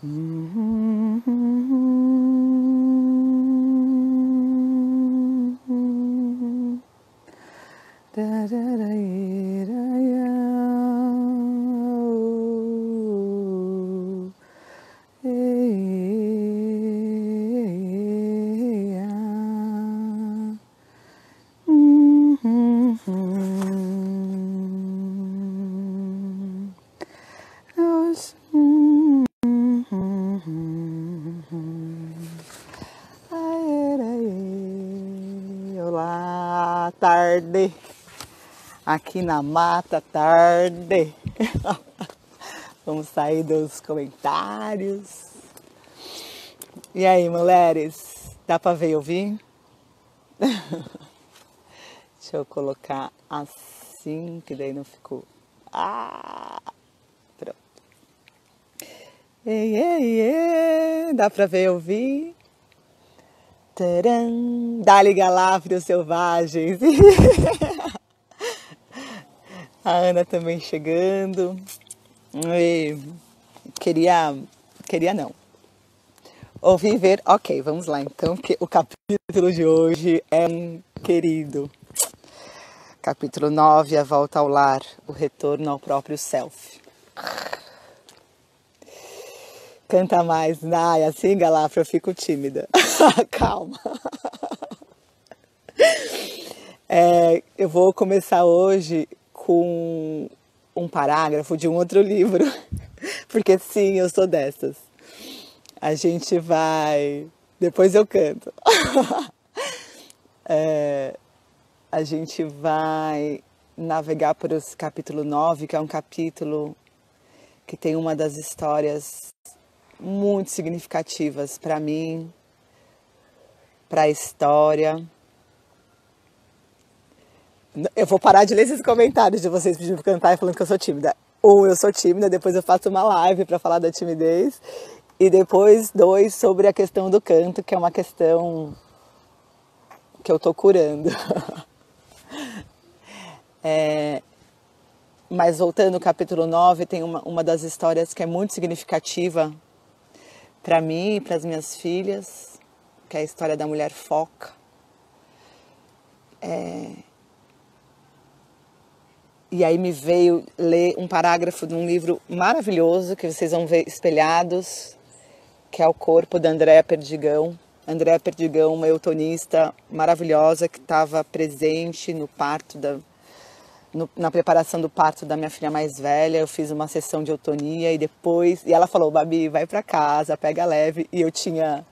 Olá, tarde, aqui na mata, tarde. Vamos sair dos comentários. E aí, mulheres, dá pra ver e ouvir? Deixa eu colocar assim, que daí não ficou. Pronto. Ei, ei, ei, dá pra ver e ouvir? Tcharam! Dá-lhe Galáfrios selvagens. A Ana também chegando. E queria não. Ouvir e ver. Ok, vamos lá então, que o capítulo de hoje é um querido. Capítulo 9, a volta ao lar, o retorno ao próprio self. Canta mais. Ai, assim, Galafra, eu fico tímida. Calma. Eu vou começar hoje com um parágrafo de um outro livro. Porque sim, eu sou dessas. A gente vai... Depois eu canto. A gente vai navegar por esse capítulo 9, que é um capítulo que tem uma das histórias muito significativas para mim, para a história. Eu vou parar de ler esses comentários de vocês pedindo para cantar e falando que eu sou tímida. Eu sou tímida, depois eu faço uma live para falar da timidez. E depois 2 sobre a questão do canto, que é uma questão que eu tô curando. Mas voltando ao capítulo 9, tem uma das histórias que é muito significativa para mim e para as minhas filhas, que é a história da mulher foca. E aí me veio ler um parágrafo de um livro maravilhoso, que vocês vão ver espelhados, que é O Corpo, da Andréa Perdigão. Andréa Perdigão, uma eutonista maravilhosa que estava presente no parto na preparação do parto da minha filha mais velha. Eu fiz uma sessão de eutonia e ela falou: Babi, vai para casa, pega leve. E eu tinha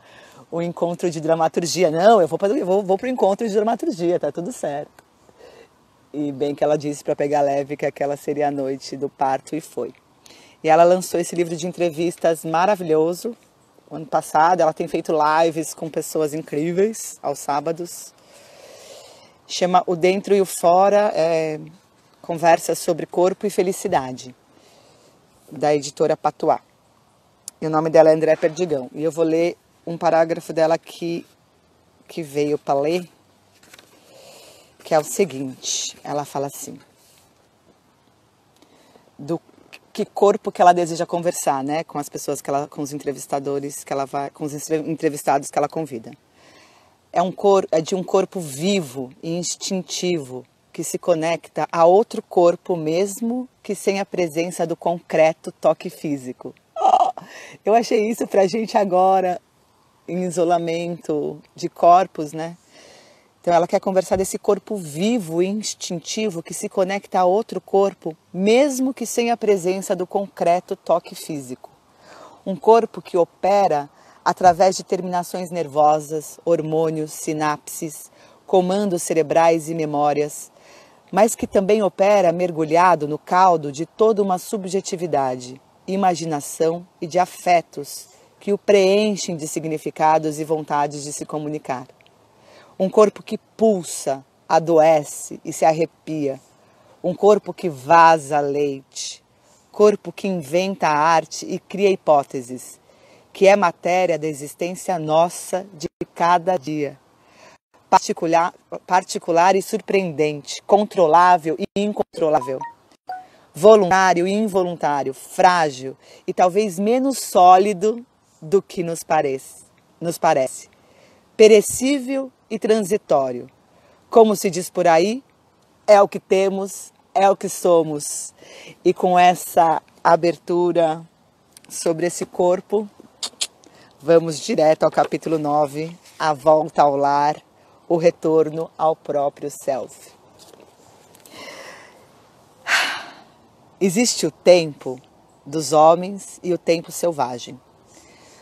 o encontro de dramaturgia. Não, eu vou pro encontro de dramaturgia, tá tudo certo. E bem que ela disse para pegar leve que aquela seria a noite do parto, e foi. E ela lançou esse livro de entrevistas maravilhoso. Ano passado, ela tem feito lives com pessoas incríveis aos sábados. Chama O Dentro e o Fora, conversa sobre corpo e felicidade, da editora Patuá. E o nome dela é Andréa Perdigão. E eu vou ler um parágrafo dela que veio para ler, que é o seguinte. Ela fala assim: do que corpo que ela deseja conversar, né, com as pessoas com os entrevistadores que ela vai, com os entrevistados que ela convida. É de um corpo vivo e instintivo que se conecta a outro corpo, mesmo que sem a presença do concreto toque físico. Eu achei isso pra gente agora, em isolamento de corpos, né? Então ela quer conversar desse corpo vivo e instintivo que se conecta a outro corpo, mesmo que sem a presença do concreto toque físico. Um corpo que opera através de terminações nervosas, hormônios, sinapses, comandos cerebrais e memórias, mas que também opera mergulhado no caldo de toda uma subjetividade, imaginação e de afetos que o preenchem de significados e vontades de se comunicar. Um corpo que pulsa, adoece e se arrepia. Um corpo que vaza leite. Corpo que inventa arte e cria hipóteses, que é matéria da existência nossa de cada dia. Particular e surpreendente, controlável e incontrolável. voluntário e involuntário, frágil e talvez menos sólido do que nos parece. Perecível e transitório. Como se diz por aí, é o que temos, é o que somos. E com essa abertura sobre esse corpo, vamos direto ao capítulo 9, a volta ao lar, o retorno ao próprio self. Existe o tempo dos homens e o tempo selvagem.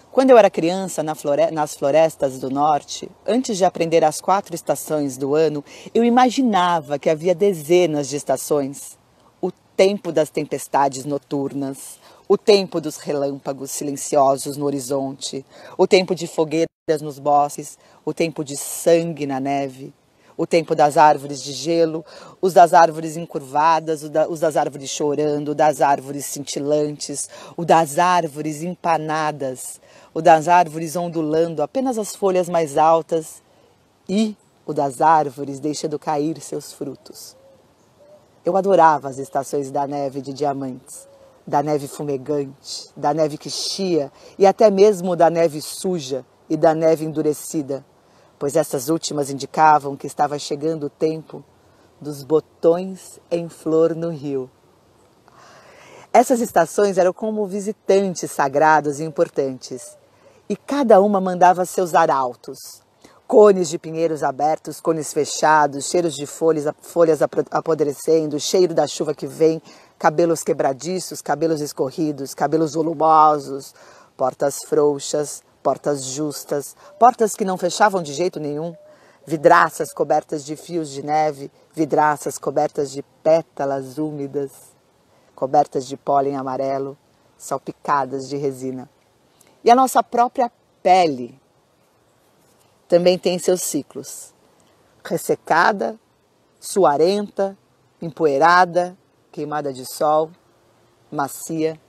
Quando eu era criança, nas florestas do norte, antes de aprender as 4 estações do ano, eu imaginava que havia dezenas de estações. O tempo das tempestades noturnas, o tempo dos relâmpagos silenciosos no horizonte, o tempo de fogueiras nos bosques, o tempo de sangue na neve, o tempo das árvores de gelo, os das árvores encurvadas, os das árvores chorando, o das árvores cintilantes, o das árvores empanadas, o das árvores ondulando apenas as folhas mais altas e o das árvores deixando cair seus frutos. Eu adorava as estações da neve de diamantes, da neve fumegante, da neve que chia e até mesmo da neve suja e da neve endurecida, pois essas últimas indicavam que estava chegando o tempo dos botões em flor no rio. Essas estações eram como visitantes sagrados e importantes, e cada uma mandava seus arautos. Cones de pinheiros abertos, cones fechados, cheiros de folhas apodrecendo, cheiro da chuva que vem, cabelos quebradiços, cabelos escorridos, cabelos volumosos, portas frouxas, portas justas, portas que não fechavam de jeito nenhum, vidraças cobertas de fios de neve, vidraças cobertas de pétalas úmidas, cobertas de pólen amarelo, salpicadas de resina. E a nossa própria pele também tem seus ciclos. Ressecada, suarenta, empoeirada, queimada de sol, macia.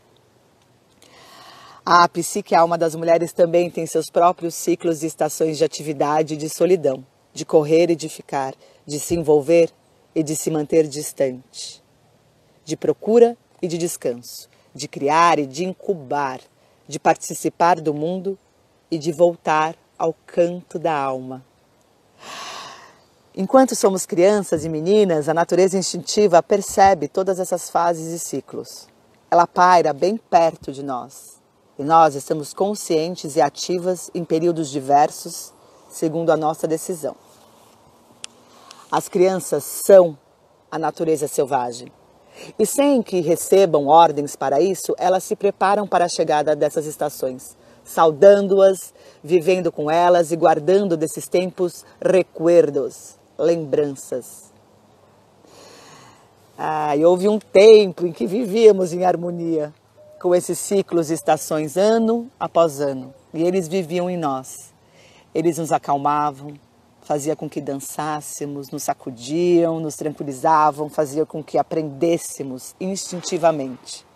A psique e a alma das mulheres também tem seus próprios ciclos e estações de atividade e de solidão, de correr e de ficar, de se envolver e de se manter distante, de procura e de descanso, de criar e de incubar, de participar do mundo e de voltar ao canto da alma. Enquanto somos crianças e meninas, a natureza instintiva percebe todas essas fases e ciclos. Ela paira bem perto de nós. E nós estamos conscientes e ativas em períodos diversos, segundo a nossa decisão. As crianças são a natureza selvagem. E sem que recebam ordens para isso, elas se preparam para a chegada dessas estações, saudando-as, vivendo com elas e guardando desses tempos recuerdos, lembranças. E houve um tempo em que vivíamos em harmonia com esses ciclos e estações ano após ano. E eles viviam em nós. Eles nos acalmavam, faziam com que dançássemos, nos sacudiam, nos tranquilizavam, faziam com que aprendêssemos instintivamente.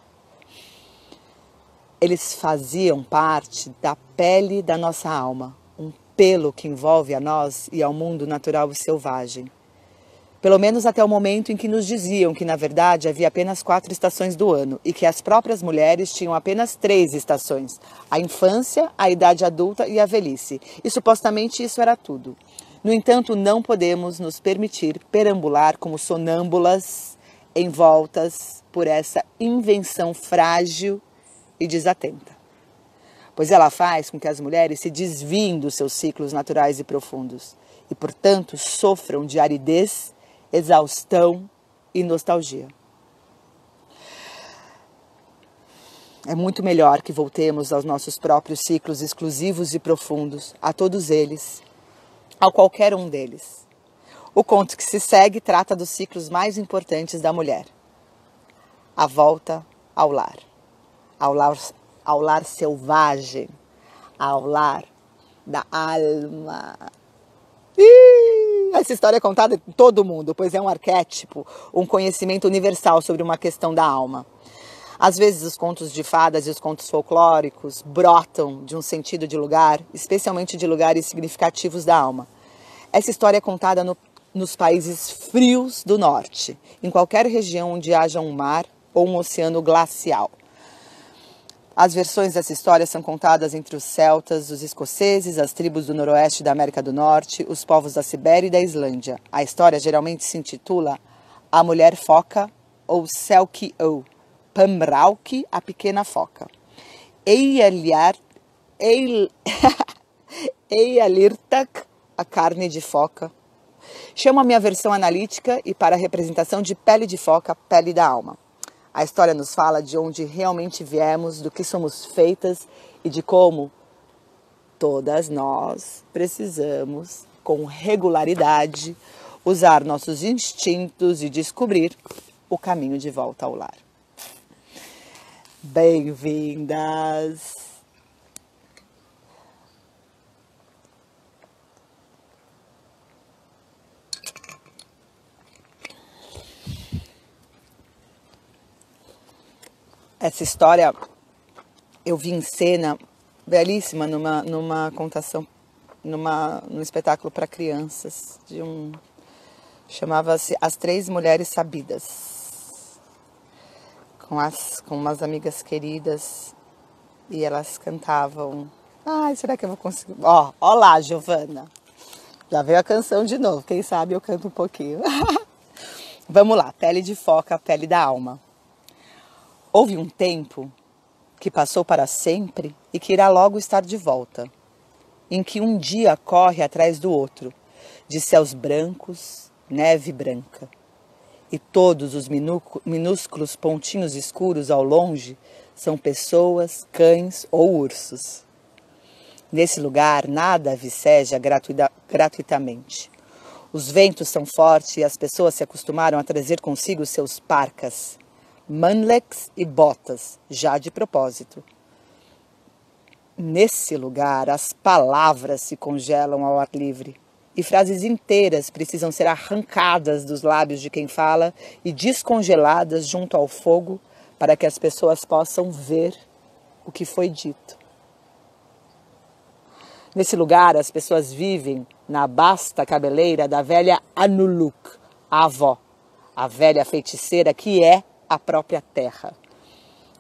Eles faziam parte da pele da nossa alma, um pelo que envolve a nós e ao mundo natural e selvagem. Pelo menos até o momento em que nos diziam que, na verdade, havia apenas 4 estações do ano e que as próprias mulheres tinham apenas 3 estações, a infância, a idade adulta e a velhice. E supostamente isso era tudo. No entanto, não podemos nos permitir perambular como sonâmbulas envoltas por essa invenção frágil e desatenta. Pois ela faz com que as mulheres se desviem dos seus ciclos naturais e profundos e, portanto, sofram de aridez, exaustão e nostalgia. É muito melhor que voltemos aos nossos próprios ciclos exclusivos e profundos, a todos eles, a qualquer um deles. O conto que se segue trata dos ciclos mais importantes da mulher. A volta ao lar. Ao lar selvagem, ao lar da alma. Essa história é contada em todo mundo, pois é um arquétipo, um conhecimento universal sobre uma questão da alma. Às vezes os contos de fadas e os contos folclóricos brotam de um sentido de lugar, especialmente de lugares significativos da alma. Essa história é contada nos países frios do norte, em qualquer região onde haja um mar ou um oceano glacial. As versões dessa história são contadas entre os celtas, os escoceses, as tribos do noroeste da América do Norte, os povos da Sibéria e da Islândia. A história geralmente se intitula A Mulher Foca ou Selkie-O, Pamrauki, a Pequena Foca. Eyjalirstak, a Carne de Foca. Chamo a minha versão analítica e para a representação de Pele de Foca, Pele da Alma. A história nos fala de onde realmente viemos, do que somos feitas e de como todas nós precisamos, com regularidade, usar nossos instintos e descobrir o caminho de volta ao lar. Bem-vindas! Essa história eu vi em cena, belíssima, numa contação, num espetáculo para crianças, chamava-se As Três Mulheres Sabidas, com umas amigas queridas, e elas cantavam. Ai, será que eu vou conseguir? Ó lá, Giovana, já veio a canção de novo, quem sabe eu canto um pouquinho. Vamos lá, Pele de Foca, Pele da Alma. Houve um tempo que passou para sempre e que irá logo estar de volta, em que um dia corre atrás do outro, de céus brancos, neve branca, e todos os minúsculos pontinhos escuros ao longe são pessoas, cães ou ursos. Nesse lugar nada viceja gratuitamente. Os ventos são fortes e as pessoas se acostumaram a trazer consigo seus parcas, manlecs e botas, já de propósito. Nesse lugar, as palavras se congelam ao ar livre e frases inteiras precisam ser arrancadas dos lábios de quem fala e descongeladas junto ao fogo para que as pessoas possam ver o que foi dito. Nesse lugar, as pessoas vivem na basta cabeleira da velha Anuluk, a avó, a velha feiticeira que é a própria terra.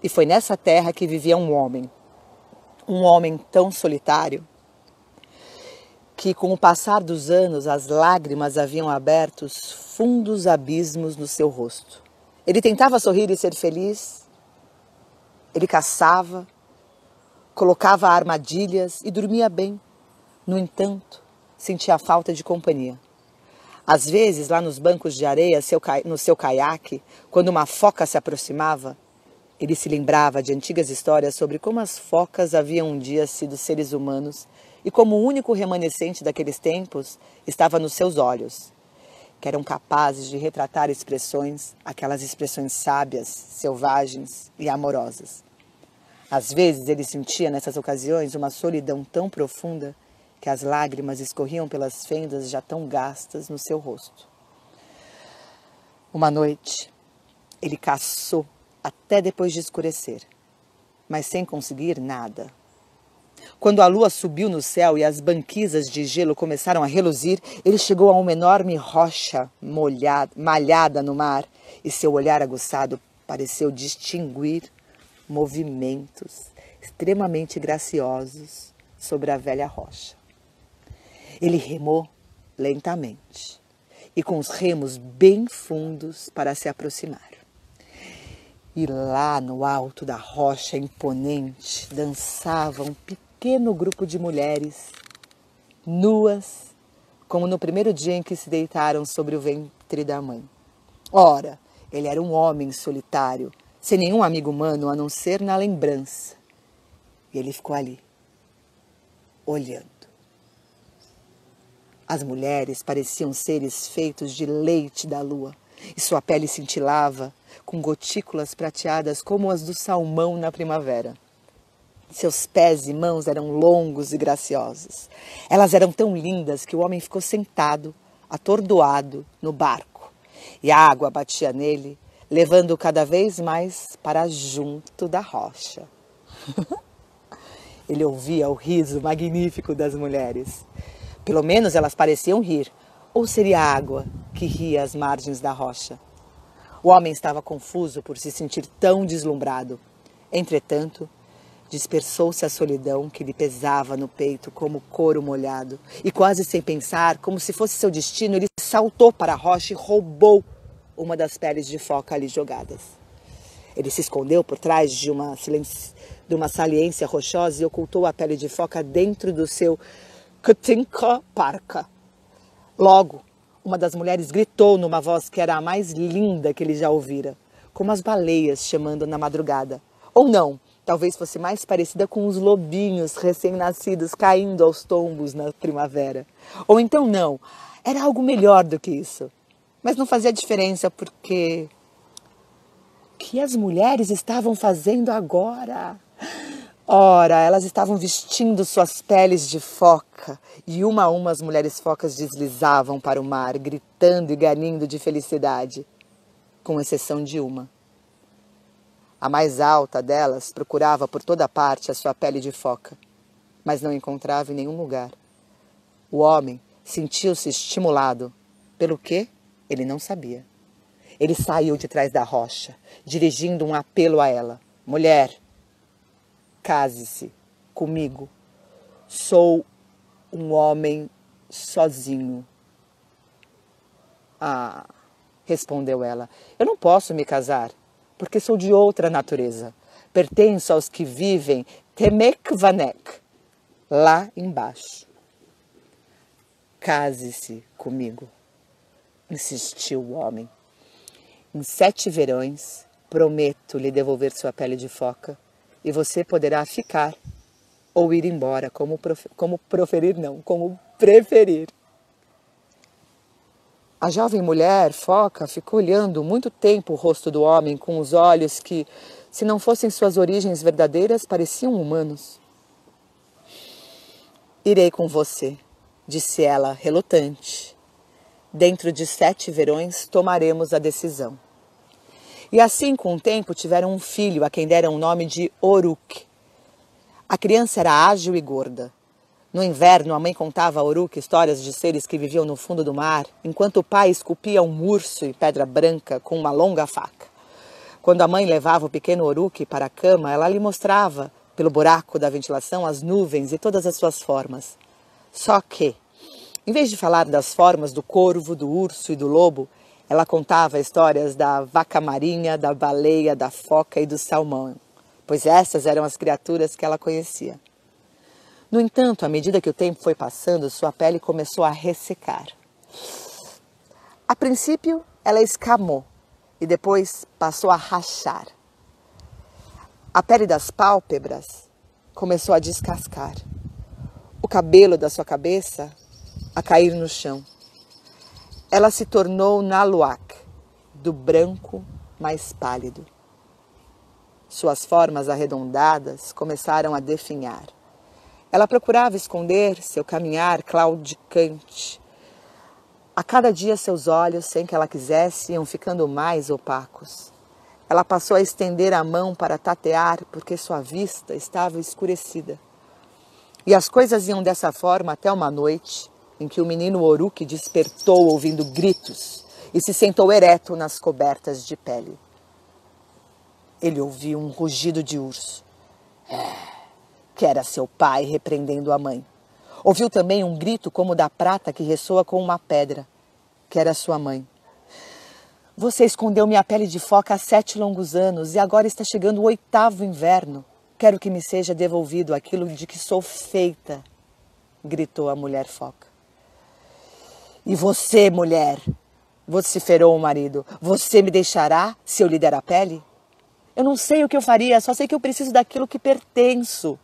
E foi nessa terra que vivia um homem tão solitário, que com o passar dos anos as lágrimas haviam aberto fundos abismos no seu rosto. Ele tentava sorrir e ser feliz, ele caçava, colocava armadilhas e dormia bem. No entanto, sentia a falta de companhia. Às vezes, lá nos bancos de areia, no seu caiaque, quando uma foca se aproximava, ele se lembrava de antigas histórias sobre como as focas haviam um dia sido seres humanos e como o único remanescente daqueles tempos estava nos seus olhos, que eram capazes de retratar aquelas expressões sábias, selvagens e amorosas. Às vezes, ele sentia nessas ocasiões uma solidão tão profunda que as lágrimas escorriam pelas fendas já tão gastas no seu rosto. Uma noite, ele caçou até depois de escurecer, mas sem conseguir nada. Quando a lua subiu no céu e as banquisas de gelo começaram a reluzir, ele chegou a uma enorme rocha malhada no mar e seu olhar aguçado pareceu distinguir movimentos extremamente graciosos sobre a velha rocha. Ele remou lentamente e com os remos bem fundos para se aproximar. E lá no alto da rocha imponente dançava um pequeno grupo de mulheres, nuas, como no primeiro dia em que se deitaram sobre o ventre da mãe. Ora, ele era um homem solitário, sem nenhum amigo humano a não ser na lembrança. E ele ficou ali, olhando. As mulheres pareciam seres feitos de leite da lua, e sua pele cintilava com gotículas prateadas como as do salmão na primavera. Seus pés e mãos eram longos e graciosos. Elas eram tão lindas que o homem ficou sentado, atordoado, no barco, e a água batia nele, levando-o cada vez mais para junto da rocha. Ele ouvia o riso magnífico das mulheres. Pelo menos elas pareciam rir, ou seria a água que ria às margens da rocha. O homem estava confuso por se sentir tão deslumbrado. Entretanto, dispersou-se a solidão que lhe pesava no peito como couro molhado. E quase sem pensar, como se fosse seu destino, ele saltou para a rocha e roubou uma das peles de foca ali jogadas. Ele se escondeu por trás de uma saliência rochosa e ocultou a pele de foca dentro do seu Kutinka Parka. Logo, uma das mulheres gritou numa voz que era a mais linda que ele já ouvira, como as baleias chamando na madrugada. Ou não, talvez fosse mais parecida com os lobinhos recém-nascidos caindo aos tombos na primavera. Ou então não, era algo melhor do que isso. Mas não fazia diferença porque... O que as mulheres estavam fazendo agora? Ora, elas estavam vestindo suas peles de foca e uma a uma as mulheres focas deslizavam para o mar, gritando e ganindo de felicidade, com exceção de uma. A mais alta delas procurava por toda parte a sua pele de foca, mas não encontrava em nenhum lugar. O homem sentiu-se estimulado. Pelo quê? Ele não sabia. Ele saiu de trás da rocha, dirigindo um apelo a ela. Mulher, case-se comigo. Sou um homem sozinho. Ah, respondeu ela. Eu não posso me casar, porque sou de outra natureza. Pertenço aos que vivem Temekvanek, lá embaixo. Case-se comigo, insistiu o homem. Em 7 verões, prometo lhe devolver sua pele de foca e você poderá ficar ou ir embora, como preferir. A jovem mulher foca ficou olhando muito tempo o rosto do homem com os olhos que, se não fossem suas origens verdadeiras, pareciam humanos. Irei com você, disse ela, relutante. Dentro de 7 verões tomaremos a decisão. E assim, com o tempo, tiveram um filho a quem deram o nome de Oruk. A criança era ágil e gorda. No inverno, a mãe contava a Oruk histórias de seres que viviam no fundo do mar, enquanto o pai esculpia um urso em pedra branca com uma longa faca. Quando a mãe levava o pequeno Oruk para a cama, ela lhe mostrava, pelo buraco da ventilação, as nuvens e todas as suas formas. Só que, em vez de falar das formas do corvo, do urso e do lobo, ela contava histórias da vaca marinha, da baleia, da foca e do salmão, pois essas eram as criaturas que ela conhecia. No entanto, à medida que o tempo foi passando, sua pele começou a ressecar. A princípio, ela escamou e depois passou a rachar. A pele das pálpebras começou a descascar. O cabelo da sua cabeça a cair no chão. Ela se tornou Naluak, do branco mais pálido. Suas formas arredondadas começaram a definhar. Ela procurava esconder seu caminhar claudicante. A cada dia seus olhos, sem que ela quisesse, iam ficando mais opacos. Ela passou a estender a mão para tatear porque sua vista estava escurecida. E as coisas iam dessa forma até uma noite em que o menino Oruk despertou ouvindo gritos e se sentou ereto nas cobertas de pele. Ele ouviu um rugido de urso, que era seu pai repreendendo a mãe. Ouviu também um grito como da prata que ressoa com uma pedra, que era sua mãe. Você escondeu minha pele de foca há 7 longos anos e agora está chegando o 8º inverno. Quero que me seja devolvido aquilo de que sou feita, gritou a mulher foca. E você, mulher, vociferou o marido, você me deixará se eu lhe der a pele? Eu não sei o que eu faria, só sei que eu preciso daquilo que pertenço.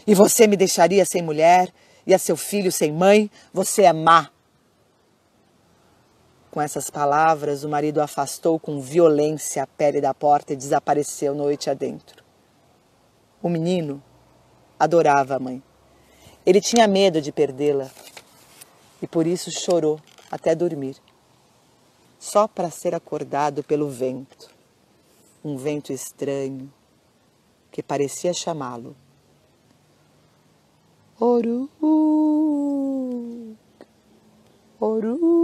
E você me deixaria sem mulher e a seu filho sem mãe? Você é má. Com essas palavras, o marido afastou com violência a pele da porta e desapareceu noite adentro. O menino adorava a mãe. Ele tinha medo de perdê-la e por isso chorou até dormir, só para ser acordado pelo vento. Um vento estranho que parecia chamá-lo. Oruk, Oruk.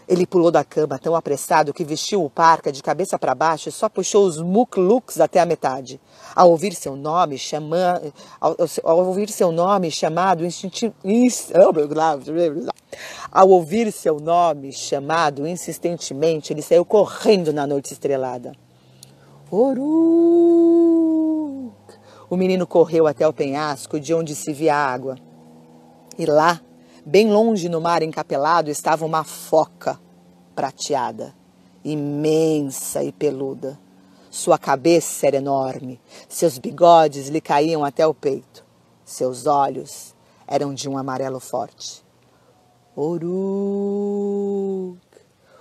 Ele pulou da cama tão apressado que vestiu o parca de cabeça para baixo e só puxou os muclucs até a metade. Ao ouvir seu nome chamado insistentemente, ele saiu correndo na noite estrelada. Uruk! O menino correu até o penhasco de onde se via a água. E lá, bem longe no mar encapelado, estava uma foca prateada, imensa e peluda. Sua cabeça era enorme, seus bigodes lhe caíam até o peito. Seus olhos eram de um amarelo forte. Uruk!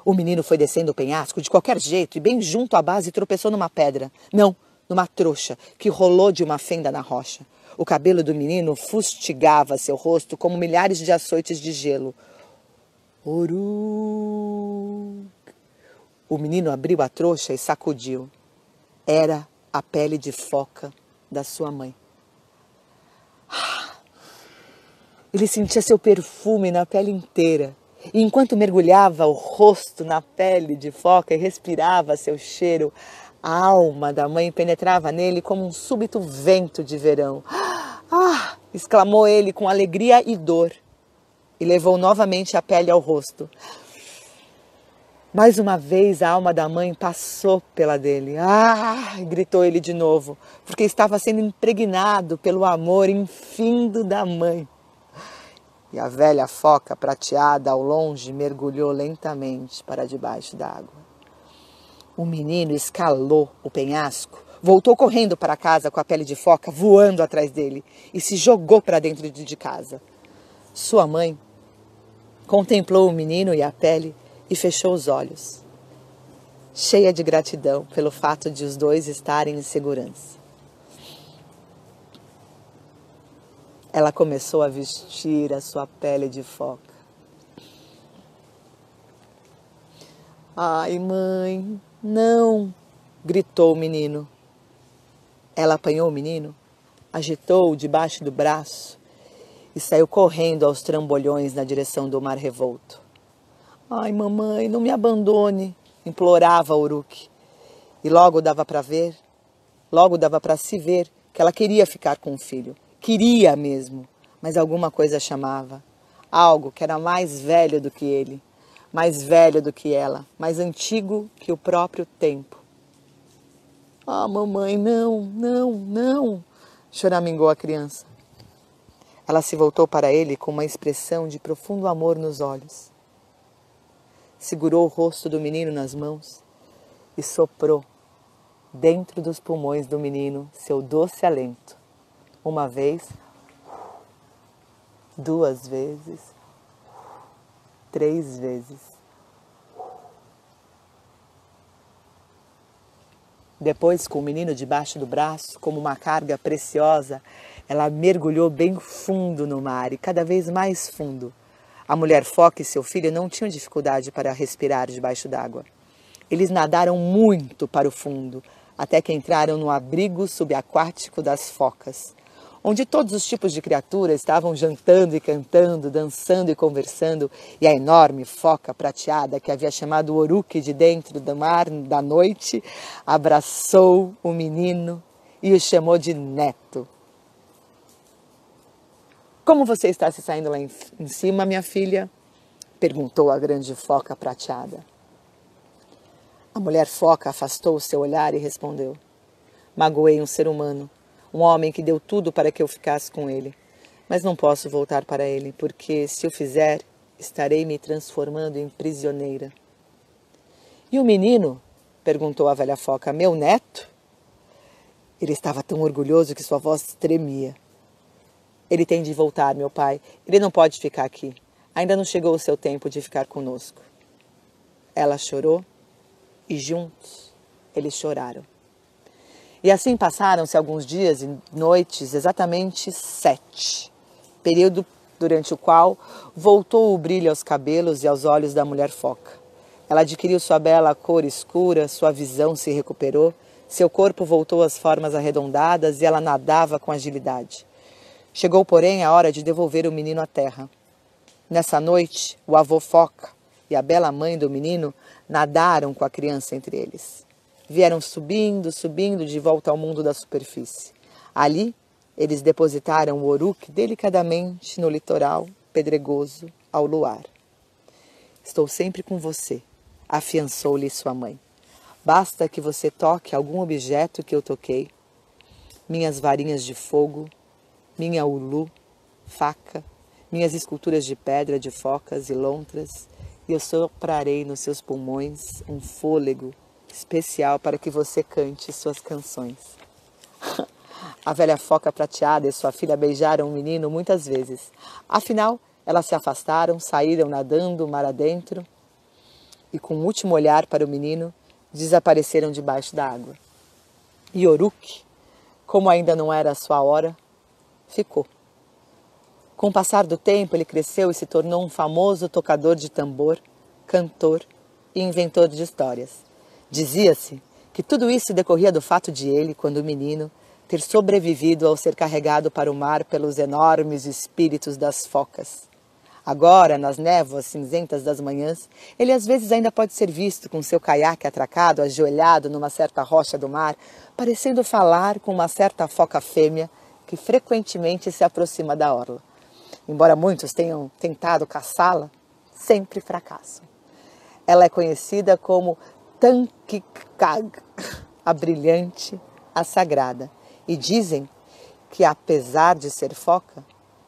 O menino foi descendo o penhasco de qualquer jeito e bem junto à base tropeçou numa pedra. Não, numa trouxa que rolou de uma fenda na rocha. O cabelo do menino fustigava seu rosto como milhares de açoites de gelo. Uruk! O menino abriu a trouxa e sacudiu. Era a pele de foca da sua mãe. Ele sentia seu perfume na pele inteira. E enquanto mergulhava o rosto na pele de foca e respirava seu cheiro, a alma da mãe penetrava nele como um súbito vento de verão. Ah! Exclamou ele com alegria e dor. E levou novamente a pele ao rosto. Mais uma vez a alma da mãe passou pela dele. Ah! Gritou ele de novo, porque estava sendo impregnado pelo amor infindo da mãe. E a velha foca prateada ao longe mergulhou lentamente para debaixo d'água. O menino escalou o penhasco, voltou correndo para casa com a pele de foca voando atrás dele e se jogou para dentro de casa. Sua mãe contemplou o menino e a pele e fechou os olhos, cheia de gratidão pelo fato de os dois estarem em segurança. Ela começou a vestir a sua pele de foca. Ai, mãe, não! Gritou o menino. Ela apanhou o menino, agitou-o debaixo do braço e saiu correndo aos trambolhões na direção do mar revolto. Ai, mamãe, não me abandone, implorava Uruk. E logo dava para se ver que ela queria ficar com o filho. Queria mesmo, mas alguma coisa chamava. Algo que era mais velho do que ele, mais velho do que ela, mais antigo que o próprio tempo. Ah, mamãe, não, choramingou a criança. Ela se voltou para ele com uma expressão de profundo amor nos olhos. Segurou o rosto do menino nas mãos e soprou dentro dos pulmões do menino seu doce alento. Uma vez, 2 vezes, 3 vezes. Depois, com o menino debaixo do braço, como uma carga preciosa, ela mergulhou bem fundo no mar e cada vez mais fundo. A mulher foca e seu filho não tinham dificuldade para respirar debaixo d'água. Eles nadaram muito para o fundo, até que entraram no abrigo subaquático das focas, onde todos os tipos de criaturas estavam jantando e cantando, dançando e conversando, e a enorme foca prateada que havia chamado Uruk de dentro do mar da noite, abraçou o menino e o chamou de neto. Como você está se saindo lá em cima, minha filha? Perguntou a grande foca prateada. A mulher foca afastou o seu olhar e respondeu. Magoei um ser humano. Um homem que deu tudo para que eu ficasse com ele. Mas não posso voltar para ele, porque se o fizer, estarei me transformando em prisioneira. E o menino? Perguntou a velha foca. Meu neto? Ele estava tão orgulhoso que sua voz tremia. Ele tem de voltar, meu pai. Ele não pode ficar aqui. Ainda não chegou o seu tempo de ficar conosco. Ela chorou e juntos eles choraram. E assim passaram-se alguns dias e noites, exatamente 7, período durante o qual voltou o brilho aos cabelos e aos olhos da mulher foca. Ela adquiriu sua bela cor escura, sua visão se recuperou, seu corpo voltou às formas arredondadas e ela nadava com agilidade. Chegou, porém, a hora de devolver o menino à terra. Nessa noite, o avô foca e a bela mãe do menino nadaram com a criança entre eles. Vieram subindo, subindo de volta ao mundo da superfície. Ali, eles depositaram o Uruk delicadamente no litoral pedregoso ao luar. Estou sempre com você, afiançou-lhe sua mãe. Basta que você toque algum objeto que eu toquei. Minhas varinhas de fogo, minha ulu, faca, minhas esculturas de pedra de focas e lontras, e eu soprarei nos seus pulmões um fôlego especial para que você cante suas canções. A velha foca prateada e sua filha beijaram o menino muitas vezes. Afinal, elas se afastaram, saíram nadando mar adentro e, com um último olhar para o menino, desapareceram debaixo da água. E Uruk, como ainda não era a sua hora, ficou. Com o passar do tempo, ele cresceu e se tornou um famoso tocador de tambor, cantor e inventor de histórias. Dizia-se que tudo isso decorria do fato de ele, quando menino, ter sobrevivido ao ser carregado para o mar pelos enormes espíritos das focas. Agora, nas névoas cinzentas das manhãs, ele às vezes ainda pode ser visto com seu caiaque atracado, ajoelhado numa certa rocha do mar, parecendo falar com uma certa foca fêmea que frequentemente se aproxima da orla. Embora muitos tenham tentado caçá-la, sempre fracassam. Ela é conhecida como Tankikag, a brilhante, a sagrada, e dizem que, apesar de ser foca,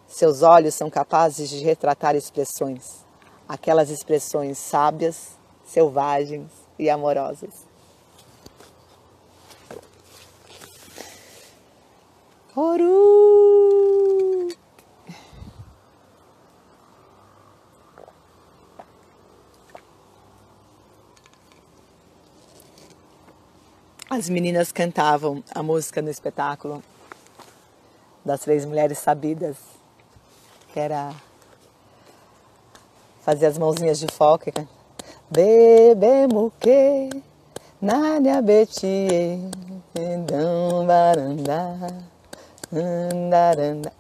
seus olhos são capazes de retratar expressões, aquelas expressões sábias, selvagens e amorosas. Oru! As meninas cantavam a música no espetáculo das 3 mulheres sabidas, que era fazer as mãozinhas de foca. Bebemuque, nanya betie, dam barandá, andaranda,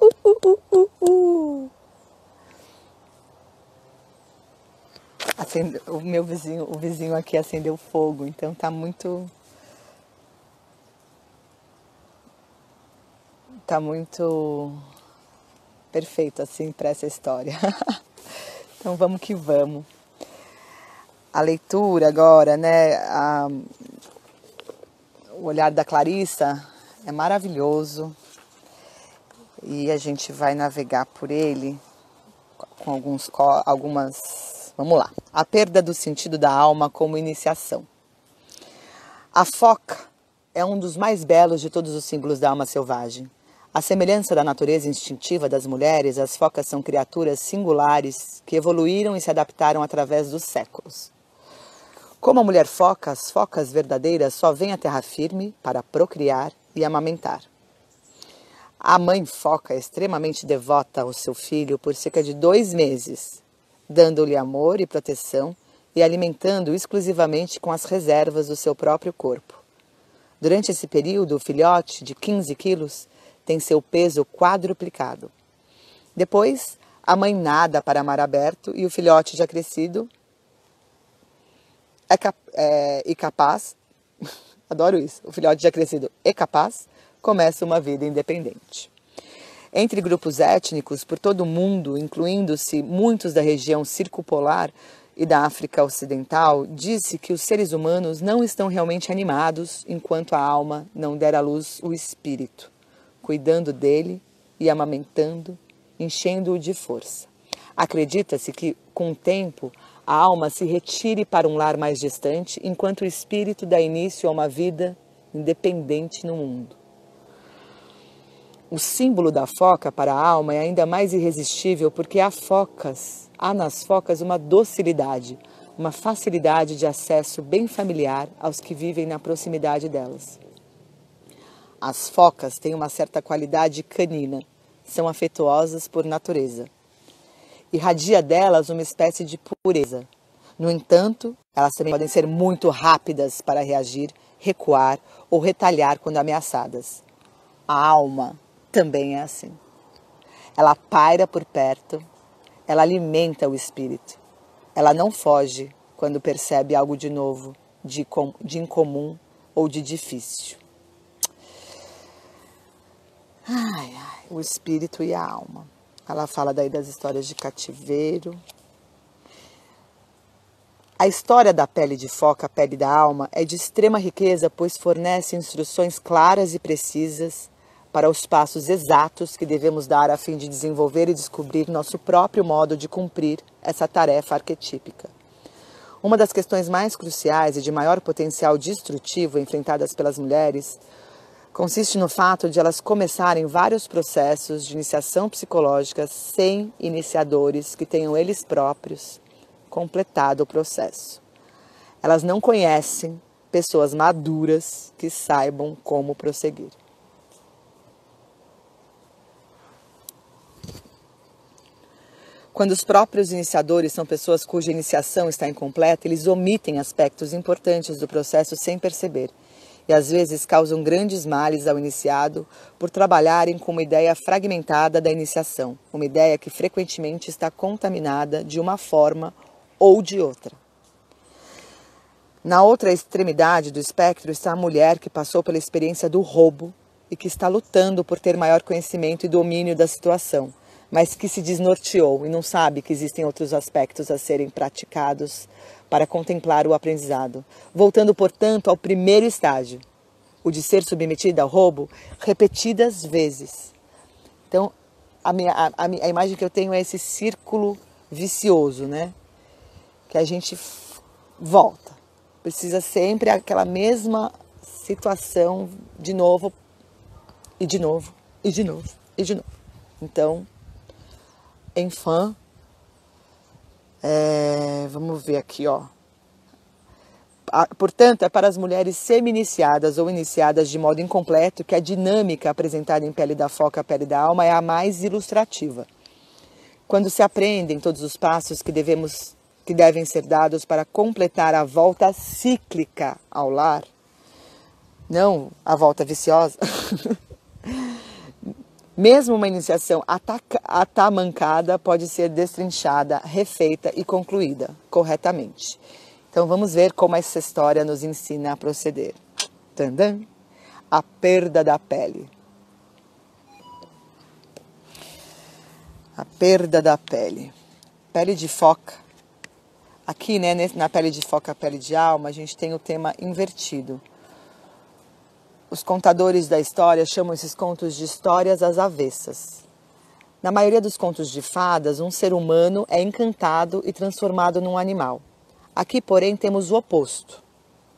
o vizinho aqui acendeu fogo, então tá muito perfeito assim para essa história. Então vamos que vamos. A leitura agora, né? O olhar da Clarissa é maravilhoso e a gente vai navegar por ele com algumas. Vamos lá. A perda do sentido da alma como iniciação. A foca é um dos mais belos de todos os símbolos da alma selvagem. À semelhança da natureza instintiva das mulheres, as focas são criaturas singulares que evoluíram e se adaptaram através dos séculos. Como a mulher foca, as focas verdadeiras só vêm à terra firme para procriar e amamentar. A mãe foca é extremamente devota ao seu filho por cerca de 2 meses, dando-lhe amor e proteção e alimentando-o exclusivamente com as reservas do seu próprio corpo. Durante esse período, o filhote, de 15 quilos, tem seu peso quadruplicado. Depois, a mãe nada para mar aberto e o filhote já crescido e capaz, adoro isso, o filhote já crescido e capaz, começa uma vida independente. Entre grupos étnicos por todo o mundo, incluindo-se muitos da região circumpolar e da África Ocidental, diz-se que os seres humanos não estão realmente animados enquanto a alma não der à luz o espírito, cuidando dele e amamentando, enchendo-o de força. Acredita-se que, com o tempo, a alma se retire para um lar mais distante, enquanto o espírito dá início a uma vida independente no mundo. O símbolo da foca para a alma é ainda mais irresistível porque há nas focas uma docilidade, uma facilidade de acesso bem familiar aos que vivem na proximidade delas. As focas têm uma certa qualidade canina, são afetuosas por natureza. Irradia delas uma espécie de pureza. No entanto, elas também podem ser muito rápidas para reagir, recuar ou retalhar quando ameaçadas. A alma também é assim. Ela paira por perto, ela alimenta o espírito. Ela não foge quando percebe algo de novo, de incomum ou de difícil. O espírito e a alma. Ela fala daí das histórias de cativeiro. A história da pele de foca, a pele da alma, é de extrema riqueza, pois fornece instruções claras e precisas para os passos exatos que devemos dar a fim de desenvolver e descobrir nosso próprio modo de cumprir essa tarefa arquetípica. Uma das questões mais cruciais e de maior potencial destrutivo enfrentadas pelas mulheres consiste no fato de elas começarem vários processos de iniciação psicológica sem iniciadores que tenham eles próprios completado o processo. Elas não conhecem pessoas maduras que saibam como prosseguir. Quando os próprios iniciadores são pessoas cuja iniciação está incompleta, eles omitem aspectos importantes do processo sem perceber e às vezes causam grandes males ao iniciado por trabalharem com uma ideia fragmentada da iniciação, uma ideia que frequentemente está contaminada de uma forma ou de outra. Na outra extremidade do espectro está a mulher que passou pela experiência do roubo e que está lutando por ter maior conhecimento e domínio da situação, mas que se desnorteou e não sabe que existem outros aspectos a serem praticados para contemplar o aprendizado, voltando, portanto, ao primeiro estágio, o de ser submetida ao roubo repetidas vezes. Então, a imagem que eu tenho é esse círculo vicioso, né? Que a gente volta. Precisa sempre aquela mesma situação de novo, e de novo, e de novo, e de novo. Então, enfim, vamos ver aqui, ó. Portanto, é para as mulheres semi-iniciadas ou iniciadas de modo incompleto que a dinâmica apresentada em Pele da Foca, Pele da Alma é a mais ilustrativa. Quando se aprendem todos os passos que devem ser dados para completar a volta cíclica ao lar, não a volta viciosa, mesmo uma iniciação atamancada pode ser destrinchada, refeita e concluída corretamente. Então vamos ver como essa história nos ensina a proceder. Tandã! A perda da pele. A perda da pele. Pele de foca. Aqui, né, na pele de foca, pele de alma, a gente tem o tema invertido. Os contadores da história chamam esses contos de histórias às avessas. Na maioria dos contos de fadas, um ser humano é encantado e transformado num animal. Aqui, porém, temos o oposto.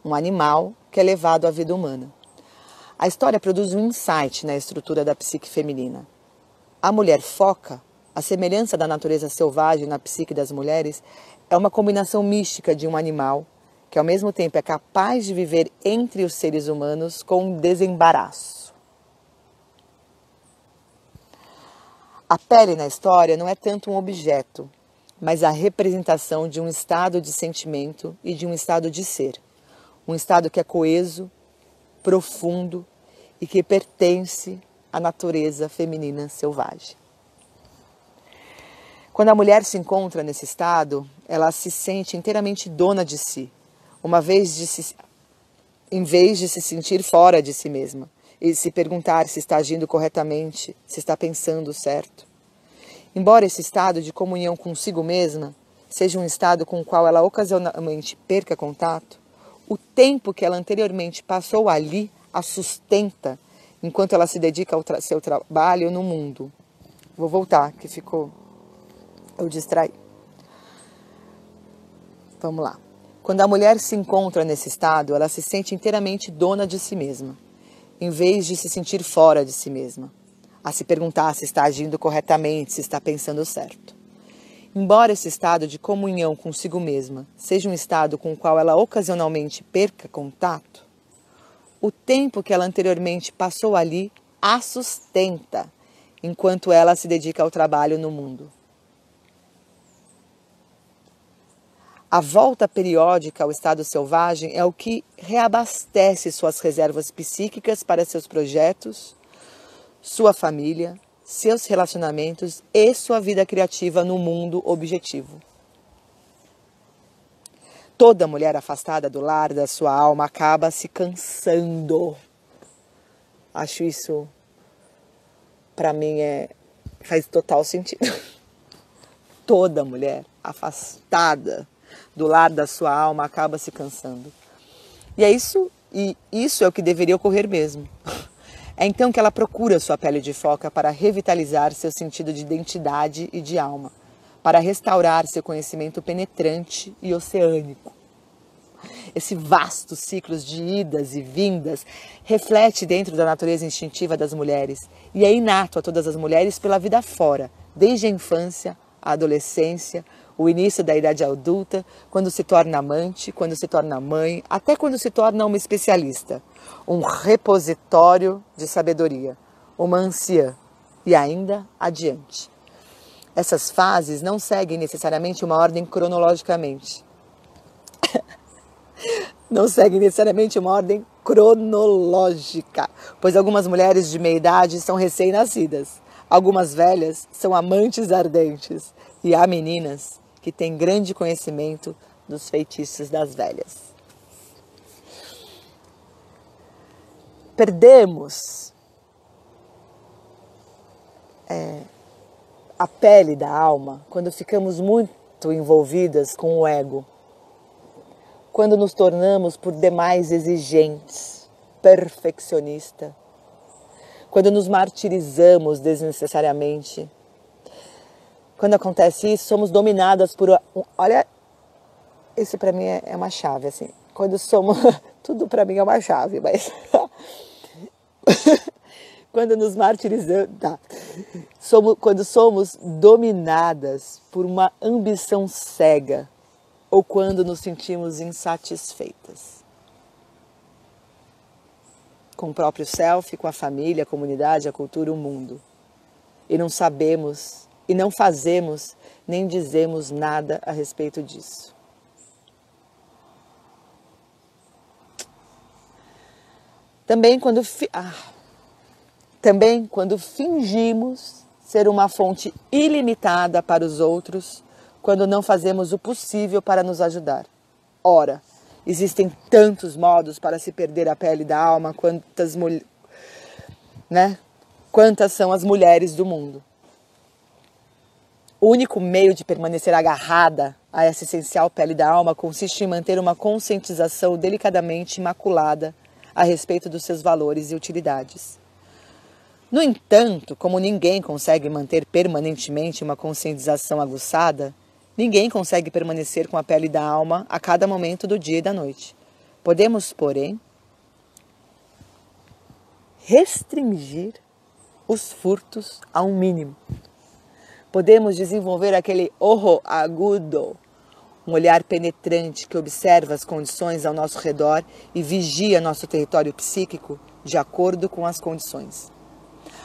Um animal que é levado à vida humana. A história produz um insight na estrutura da psique feminina. A mulher foca, a semelhança da natureza selvagem na psique das mulheres, é uma combinação mística de um animal que ao mesmo tempo é capaz de viver entre os seres humanos com desembaraço. A pele na história não é tanto um objeto, mas a representação de um estado de sentimento e de um estado de ser. Um estado que é coeso, profundo e que pertence à natureza feminina selvagem. Quando a mulher se encontra nesse estado, ela se sente inteiramente dona de si, em vez de se sentir fora de si mesma e se perguntar se está agindo corretamente, se está pensando certo. Embora esse estado de comunhão consigo mesma seja um estado com o qual ela ocasionalmente perca contato, o tempo que ela anteriormente passou ali a sustenta enquanto ela se dedica ao seu trabalho no mundo. Vou voltar, que eu distraí. Vamos lá. Quando a mulher se encontra nesse estado, ela se sente inteiramente dona de si mesma, em vez de se sentir fora de si mesma, a se perguntar se está agindo corretamente, se está pensando certo. Embora esse estado de comunhão consigo mesma seja um estado com o qual ela ocasionalmente perca contato, o tempo que ela anteriormente passou ali a sustenta, enquanto ela se dedica ao trabalho no mundo. A volta periódica ao estado selvagem é o que reabastece suas reservas psíquicas para seus projetos, sua família, seus relacionamentos e sua vida criativa no mundo objetivo. Toda mulher afastada do lar da sua alma acaba se cansando. Acho isso, para mim, faz total sentido. Toda mulher afastada do lar da sua alma acaba se cansando. E isso é o que deveria ocorrer mesmo. É então que ela procura sua pele de foca para revitalizar seu sentido de identidade e de alma, para restaurar seu conhecimento penetrante e oceânico. Esse vasto ciclo de idas e vindas reflete dentro da natureza instintiva das mulheres e é inato a todas as mulheres pela vida fora, desde a infância, a adolescência, o início da idade adulta, quando se torna amante, quando se torna mãe, até quando se torna uma especialista, um repositório de sabedoria, uma anciã e ainda adiante. Essas fases não seguem necessariamente uma ordem cronologicamente. Não seguem necessariamente uma ordem cronológica, pois algumas mulheres de meia idade são recém-nascidas, algumas velhas são amantes ardentes e há meninas que têm grande conhecimento dos feitiços das velhas. Perdemos a pele da alma quando ficamos muito envolvidas com o ego. Quando nos tornamos por demais exigentes, perfeccionistas, quando nos martirizamos desnecessariamente. Quando acontece isso, somos dominadas por... Olha, isso para mim é uma chave, assim. Quando somos... Tudo para mim é uma chave, mas... Quando nos martirizamos... Tá. Quando somos dominadas por uma ambição cega, ou quando nos sentimos insatisfeitas. Com o próprio self, com a família, a comunidade, a cultura, o mundo. E não sabemos, e não fazemos, nem dizemos nada a respeito disso. Também quando fingimos ser uma fonte ilimitada para os outros, quando não fazemos o possível para nos ajudar. Ora, existem tantos modos para se perder a pele da alma, quantas são as mulheres do mundo. O único meio de permanecer agarrada a essa essencial pele da alma consiste em manter uma conscientização delicadamente imaculada a respeito dos seus valores e utilidades. No entanto, como ninguém consegue manter permanentemente uma conscientização aguçada, ninguém consegue permanecer com a pele da alma a cada momento do dia e da noite. Podemos, porém, restringir os furtos a um mínimo. Podemos desenvolver aquele ojo agudo, um olhar penetrante que observa as condições ao nosso redor e vigia nosso território psíquico de acordo com as condições.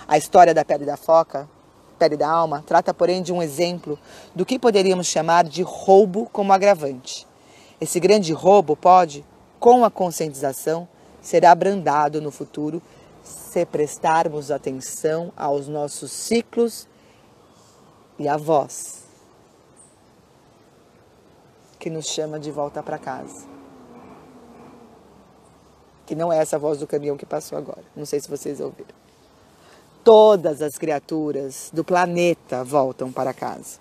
A história da pele da foca, pele da alma, trata, porém, de um exemplo do que poderíamos chamar de roubo como agravante. Esse grande roubo pode, com a conscientização, ser abrandado no futuro se prestarmos atenção aos nossos ciclos e à voz que nos chama de volta para casa. Que não é essa voz do caminhão que passou agora. Não sei se vocês ouviram. Todas as criaturas do planeta voltam para casa.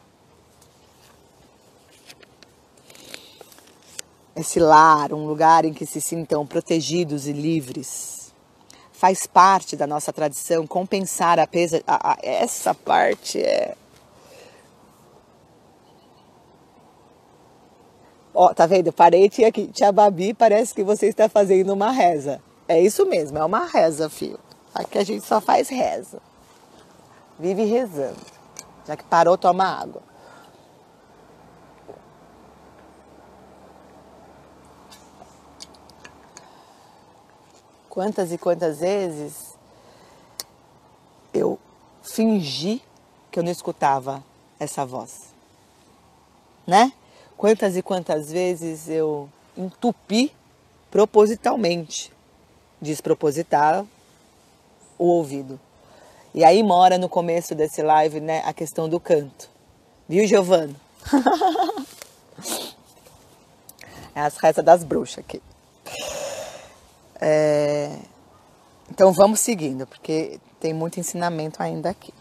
Esse lar, um lugar em que se sintam protegidos e livres, faz parte da nossa tradição compensar essa parte Ó, tá vendo? Parei aqui. Tia Babi, parece que você está fazendo uma reza. É isso mesmo, é uma reza, filho. Aqui a gente só faz reza. Vive rezando. Já que parou, toma água. Quantas e quantas vezes eu fingi que eu não escutava essa voz, né? Quantas e quantas vezes eu entupi propositalmente, desproposital, o ouvido. E aí mora no começo desse live, né, a questão do canto. Viu, Giovana? É as rezas das bruxas aqui. Então vamos seguindo, porque tem muito ensinamento ainda aqui.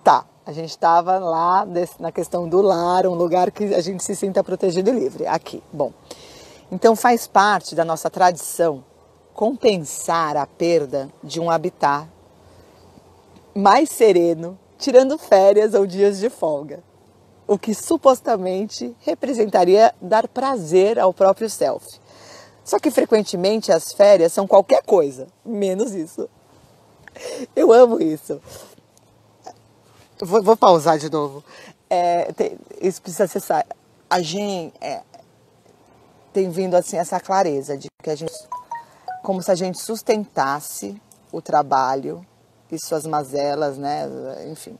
Tá, a gente estava lá na questão do lar, um lugar que a gente se sinta protegido e livre. Aqui, bom. Então faz parte da nossa tradição compensar a perda de um habitat mais sereno, tirando férias ou dias de folga. O que supostamente representaria dar prazer ao próprio self. Só que frequentemente as férias são qualquer coisa, menos isso. Eu amo isso. Vou pausar de novo. Isso precisa ser... A gente tem vindo assim essa clareza de que a gente... Como se a gente sustentasse o trabalho e suas mazelas, né? Enfim,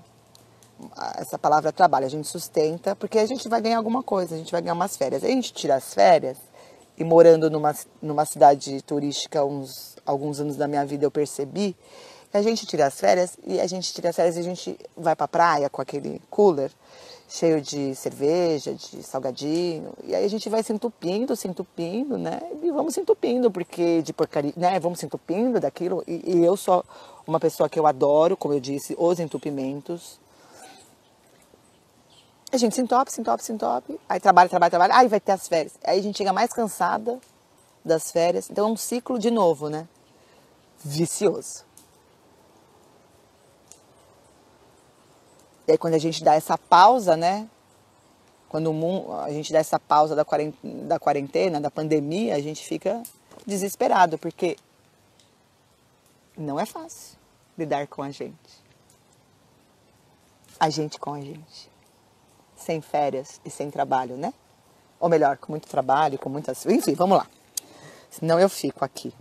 essa palavra trabalho, a gente sustenta, porque a gente vai ganhar alguma coisa, a gente vai ganhar umas férias. Aí a gente tira as férias, e morando numa cidade turística alguns anos da minha vida eu percebi que a gente tira as férias e a gente vai pra praia com aquele cooler cheio de cerveja, de salgadinho, e aí a gente vai se entupindo, né? E vamos se entupindo, porque de porcaria, né? Vamos se entupindo daquilo, e eu sou uma pessoa que eu adoro, como eu disse, os entupimentos. A gente se entope, aí trabalha, aí vai ter as férias. Aí a gente chega mais cansada das férias, então é um ciclo de novo, né? Vicioso. E aí quando a gente dá essa pausa, né? Quando a gente dá essa pausa da quarentena, da pandemia, a gente fica desesperado, porque não é fácil lidar com a gente. A gente com a gente. Sem férias e sem trabalho, né? Ou melhor, com muito trabalho, com muitas... Enfim, vamos lá. Senão eu fico aqui.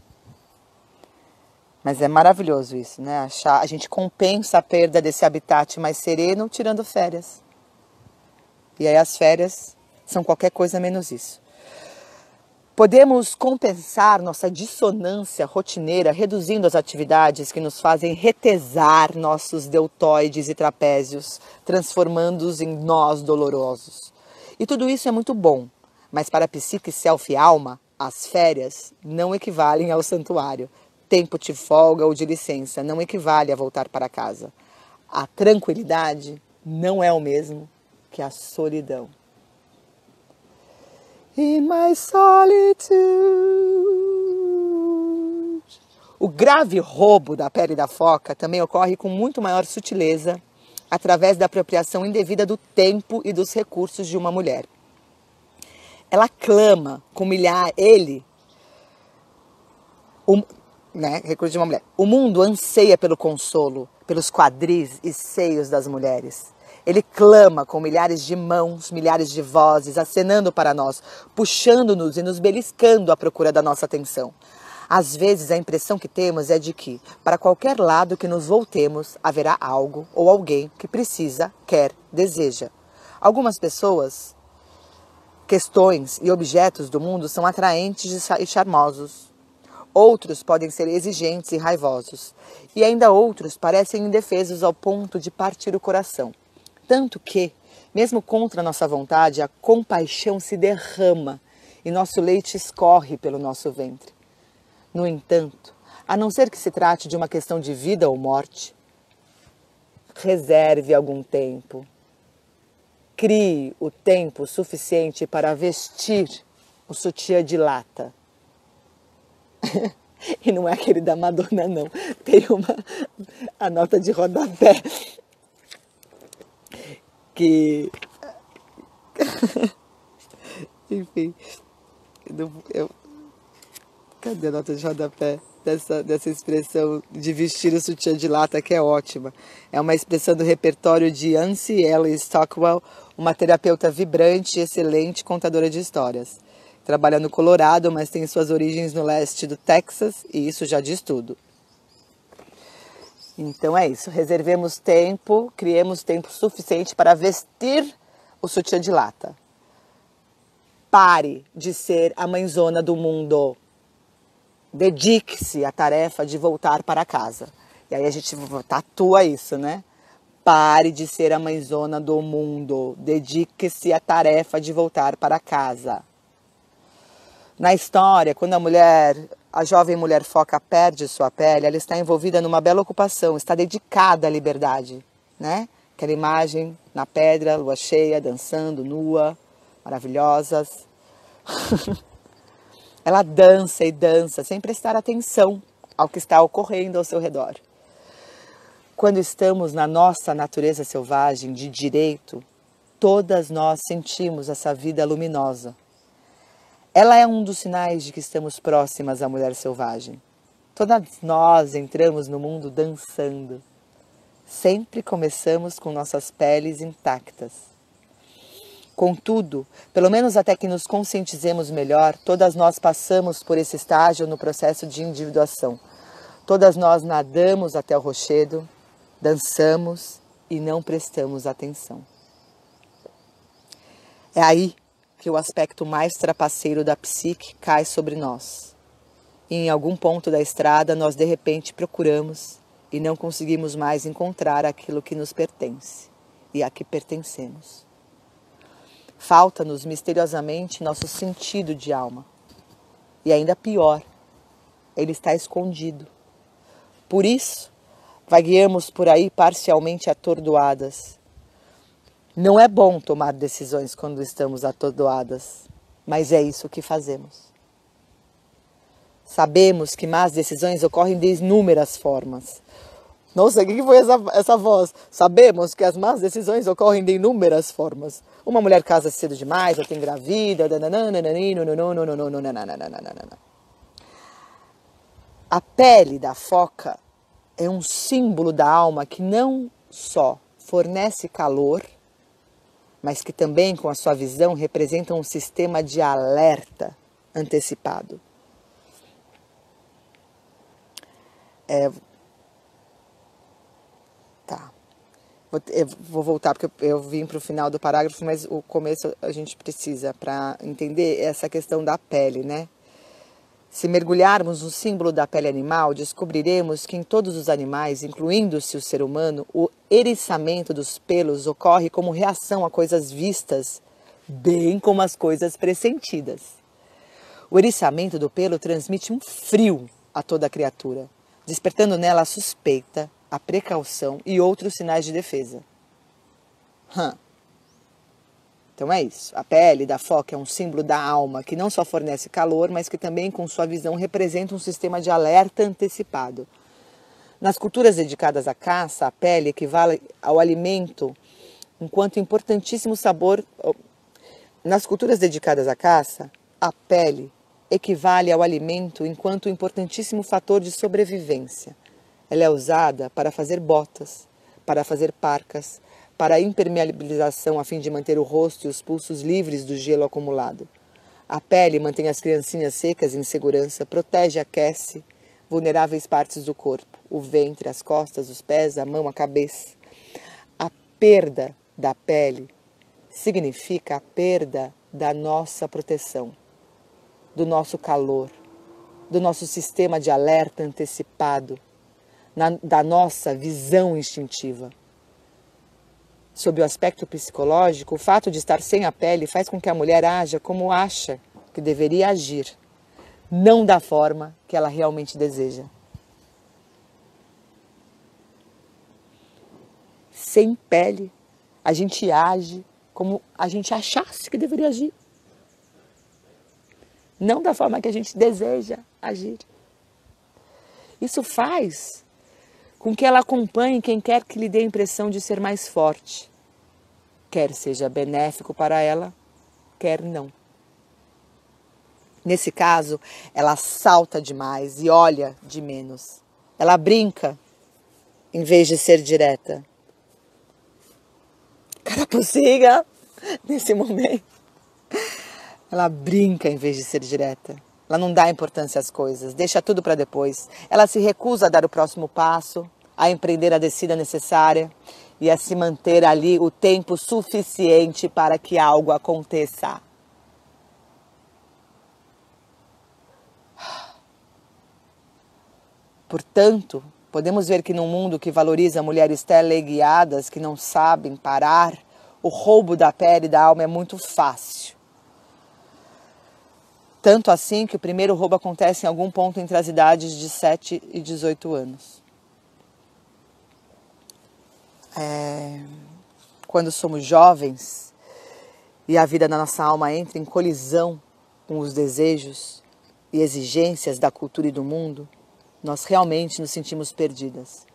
Mas é maravilhoso isso, né? A gente compensa a perda desse habitat mais sereno tirando férias. E aí as férias são qualquer coisa menos isso. Podemos compensar nossa dissonância rotineira reduzindo as atividades que nos fazem retesar nossos deltoides e trapézios, transformando-os em nós dolorosos. E tudo isso é muito bom, mas para a psique, self e alma, as férias não equivalem ao santuário. Tempo de folga ou de licença não equivale a voltar para casa. A tranquilidade não é o mesmo que a solidão. In my solitude. O grave roubo da pele da foca também ocorre com muito maior sutileza através da apropriação indevida do tempo e dos recursos de uma mulher. Ela clama com recurso de uma mulher. O mundo anseia pelo consolo, pelos quadris e seios das mulheres. Ele clama com milhares de mãos, milhares de vozes, acenando para nós, puxando-nos e nos beliscando à procura da nossa atenção. Às vezes a impressão que temos é de que, para qualquer lado que nos voltemos, haverá algo ou alguém que precisa, quer, deseja. Algumas pessoas, questões e objetos do mundo são atraentes e charmosos. Outros podem ser exigentes e raivosos. E ainda outros parecem indefesos ao ponto de partir o coração. Tanto que, mesmo contra nossa vontade, a compaixão se derrama e nosso leite escorre pelo nosso ventre. No entanto, a não ser que se trate de uma questão de vida ou morte, reserve algum tempo. Crie o tempo suficiente para vestir o sutiã de lata. E não é aquele da Madonna, não. Tem a nota de rodapé. Que... Enfim. Cadê a nota de rodapé dessa expressão de vestir o sutiã de lata, que é ótima? É uma expressão do repertório de Ancie L. Stockwell, uma terapeuta vibrante e excelente contadora de histórias. Trabalha no Colorado, mas tem suas origens no leste do Texas, e isso já diz tudo. Então é isso, reservemos tempo, criemos tempo suficiente para vestir o sutiã de lata. Pare de ser a mãezona do mundo. Dedique-se à tarefa de voltar para casa. E aí a gente tatua isso, né? Pare de ser a mãezona do mundo. Dedique-se à tarefa de voltar para casa. Na história, quando a jovem mulher foca perde sua pele, ela está envolvida numa bela ocupação, está dedicada à liberdade, né? Aquela imagem na pedra, lua cheia, dançando, nua, maravilhosas. Ela dança e dança, sem prestar atenção ao que está ocorrendo ao seu redor. Quando estamos na nossa natureza selvagem de direito, todas nós sentimos essa vida luminosa. Ela é um dos sinais de que estamos próximas à mulher selvagem. Todas nós entramos no mundo dançando. Sempre começamos com nossas peles intactas. Contudo, pelo menos até que nos conscientizemos melhor, todas nós passamos por esse estágio no processo de individuação. Todas nós nadamos até o rochedo, dançamos e não prestamos atenção. É aí que o aspecto mais trapaceiro da psique cai sobre nós. E em algum ponto da estrada nós de repente procuramos e não conseguimos mais encontrar aquilo que nos pertence e a que pertencemos. Falta-nos misteriosamente nosso sentido de alma. E ainda pior, ele está escondido. Por isso, vagueamos por aí parcialmente atordoadas. Não é bom tomar decisões quando estamos atordoadas, mas é isso que fazemos. Sabemos que más decisões ocorrem de inúmeras formas. Nossa, o que foi essa voz? Sabemos que as más decisões ocorrem de inúmeras formas. Uma mulher casa cedo demais, outra engravida. A pele da foca é um símbolo da alma que não só fornece calor, mas que também, com a sua visão, representa um sistema de alerta antecipado. Eu vou voltar porque eu vim para o final do parágrafo, mas o começo a gente precisa para entender essa questão da pele, né? Se mergulharmos no símbolo da pele animal, descobriremos que em todos os animais, incluindo-se o ser humano, o eriçamento dos pelos ocorre como reação a coisas vistas, bem como as coisas pressentidas. O eriçamento do pelo transmite um frio a toda a criatura, despertando nela a suspeita, a precaução e outros sinais de defesa. Então é isso. A pele da foca é um símbolo da alma que não só fornece calor, mas que também, com sua visão, representa um sistema de alerta antecipado. Nas culturas dedicadas à caça, a pele equivale ao alimento, enquanto importantíssimo sabor. Nas culturas dedicadas à caça, a pele equivale ao alimento enquanto importantíssimo fator de sobrevivência. Ela é usada para fazer botas, para fazer parcas, para a impermeabilização a fim de manter o rosto e os pulsos livres do gelo acumulado. A pele mantém as criancinhas secas em segurança, protege e aquece vulneráveis partes do corpo, o ventre, as costas, os pés, a mão, a cabeça. A perda da pele significa a perda da nossa proteção, do nosso calor, do nosso sistema de alerta antecipado, da nossa visão instintiva. Sob o aspecto psicológico, o fato de estar sem a pele faz com que a mulher haja como acha que deveria agir, não da forma que ela realmente deseja. Sem pele, a gente age como a gente achasse que deveria agir, não da forma que a gente deseja agir. Isso faz com que ela acompanhe quem quer que lhe dê a impressão de ser mais forte, quer seja benéfico para ela, quer não. Nesse caso, ela salta demais e olha de menos. Ela brinca em vez de ser direta. Carapucinha, nesse momento, ela brinca em vez de ser direta. Ela não dá importância às coisas, deixa tudo para depois. Ela se recusa a dar o próximo passo, a empreender a descida necessária e a se manter ali o tempo suficiente para que algo aconteça. Portanto, Podemos ver que num mundo que valoriza mulheres teleguiadas que não sabem parar, o roubo da pele e da alma é muito fácil. Tanto assim que o primeiro roubo acontece em algum ponto entre as idades de 7 e 18 anos. Quando somos jovens e a vida da nossa alma entra em colisão com os desejos e exigências da cultura e do mundo, nós realmente nos sentimos perdidas,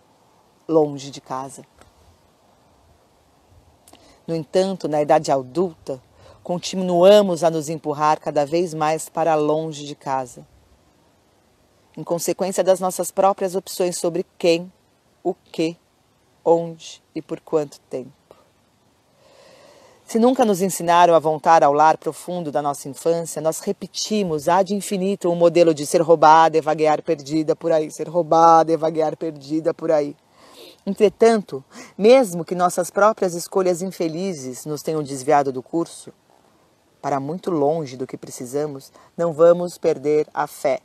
longe de casa. No entanto, na idade adulta, continuamos a nos empurrar cada vez mais para longe de casa, em consequência das nossas próprias opções sobre quem, o que, onde e por quanto tempo. Se nunca nos ensinaram a voltar ao lar profundo da nossa infância, nós repetimos ad infinitum o modelo de ser roubada e vaguear perdida por aí, ser roubada e vaguear perdida por aí. Entretanto, mesmo que nossas próprias escolhas infelizes nos tenham desviado do curso, para muito longe do que precisamos, não vamos perder a fé,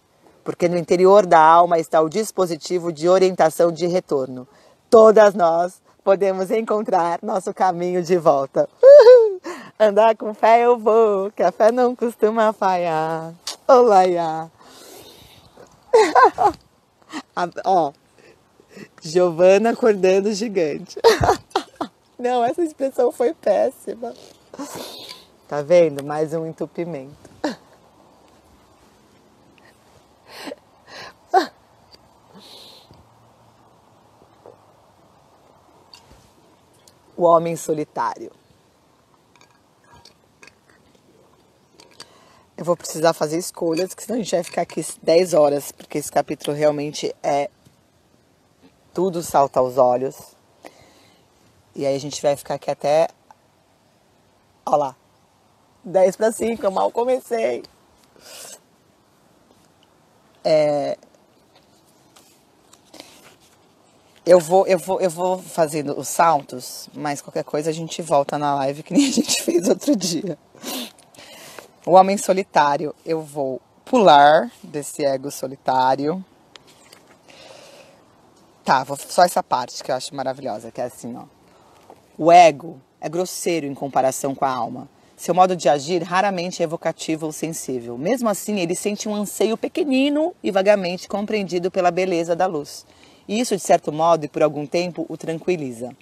porque no interior da alma está o dispositivo de orientação de retorno. Todas nós podemos encontrar nosso caminho de volta. Andar com fé eu vou, que a fé não costuma falhar. Olaiá. Ó, Giovana acordando gigante. Não, essa expressão foi péssima. Tá vendo? Mais um entupimento. O homem solitário. Eu vou precisar fazer escolhas, porque senão a gente vai ficar aqui 10 horas, porque esse capítulo realmente é tudo salta aos olhos. E aí a gente vai ficar aqui até, ó lá, 10 para 5, eu mal comecei. Eu vou fazendo os saltos, mas qualquer coisa a gente volta na live que nem a gente fez outro dia. O homem solitário, eu vou pular desse ego solitário. Tá, vou só essa parte que eu acho maravilhosa, que é assim, ó. O ego é grosseiro em comparação com a alma. Seu modo de agir raramente é evocativo ou sensível. Mesmo assim, ele sente um anseio pequenino e vagamente compreendido pela beleza da luz. E isso, de certo modo, e por algum tempo, o tranquiliza.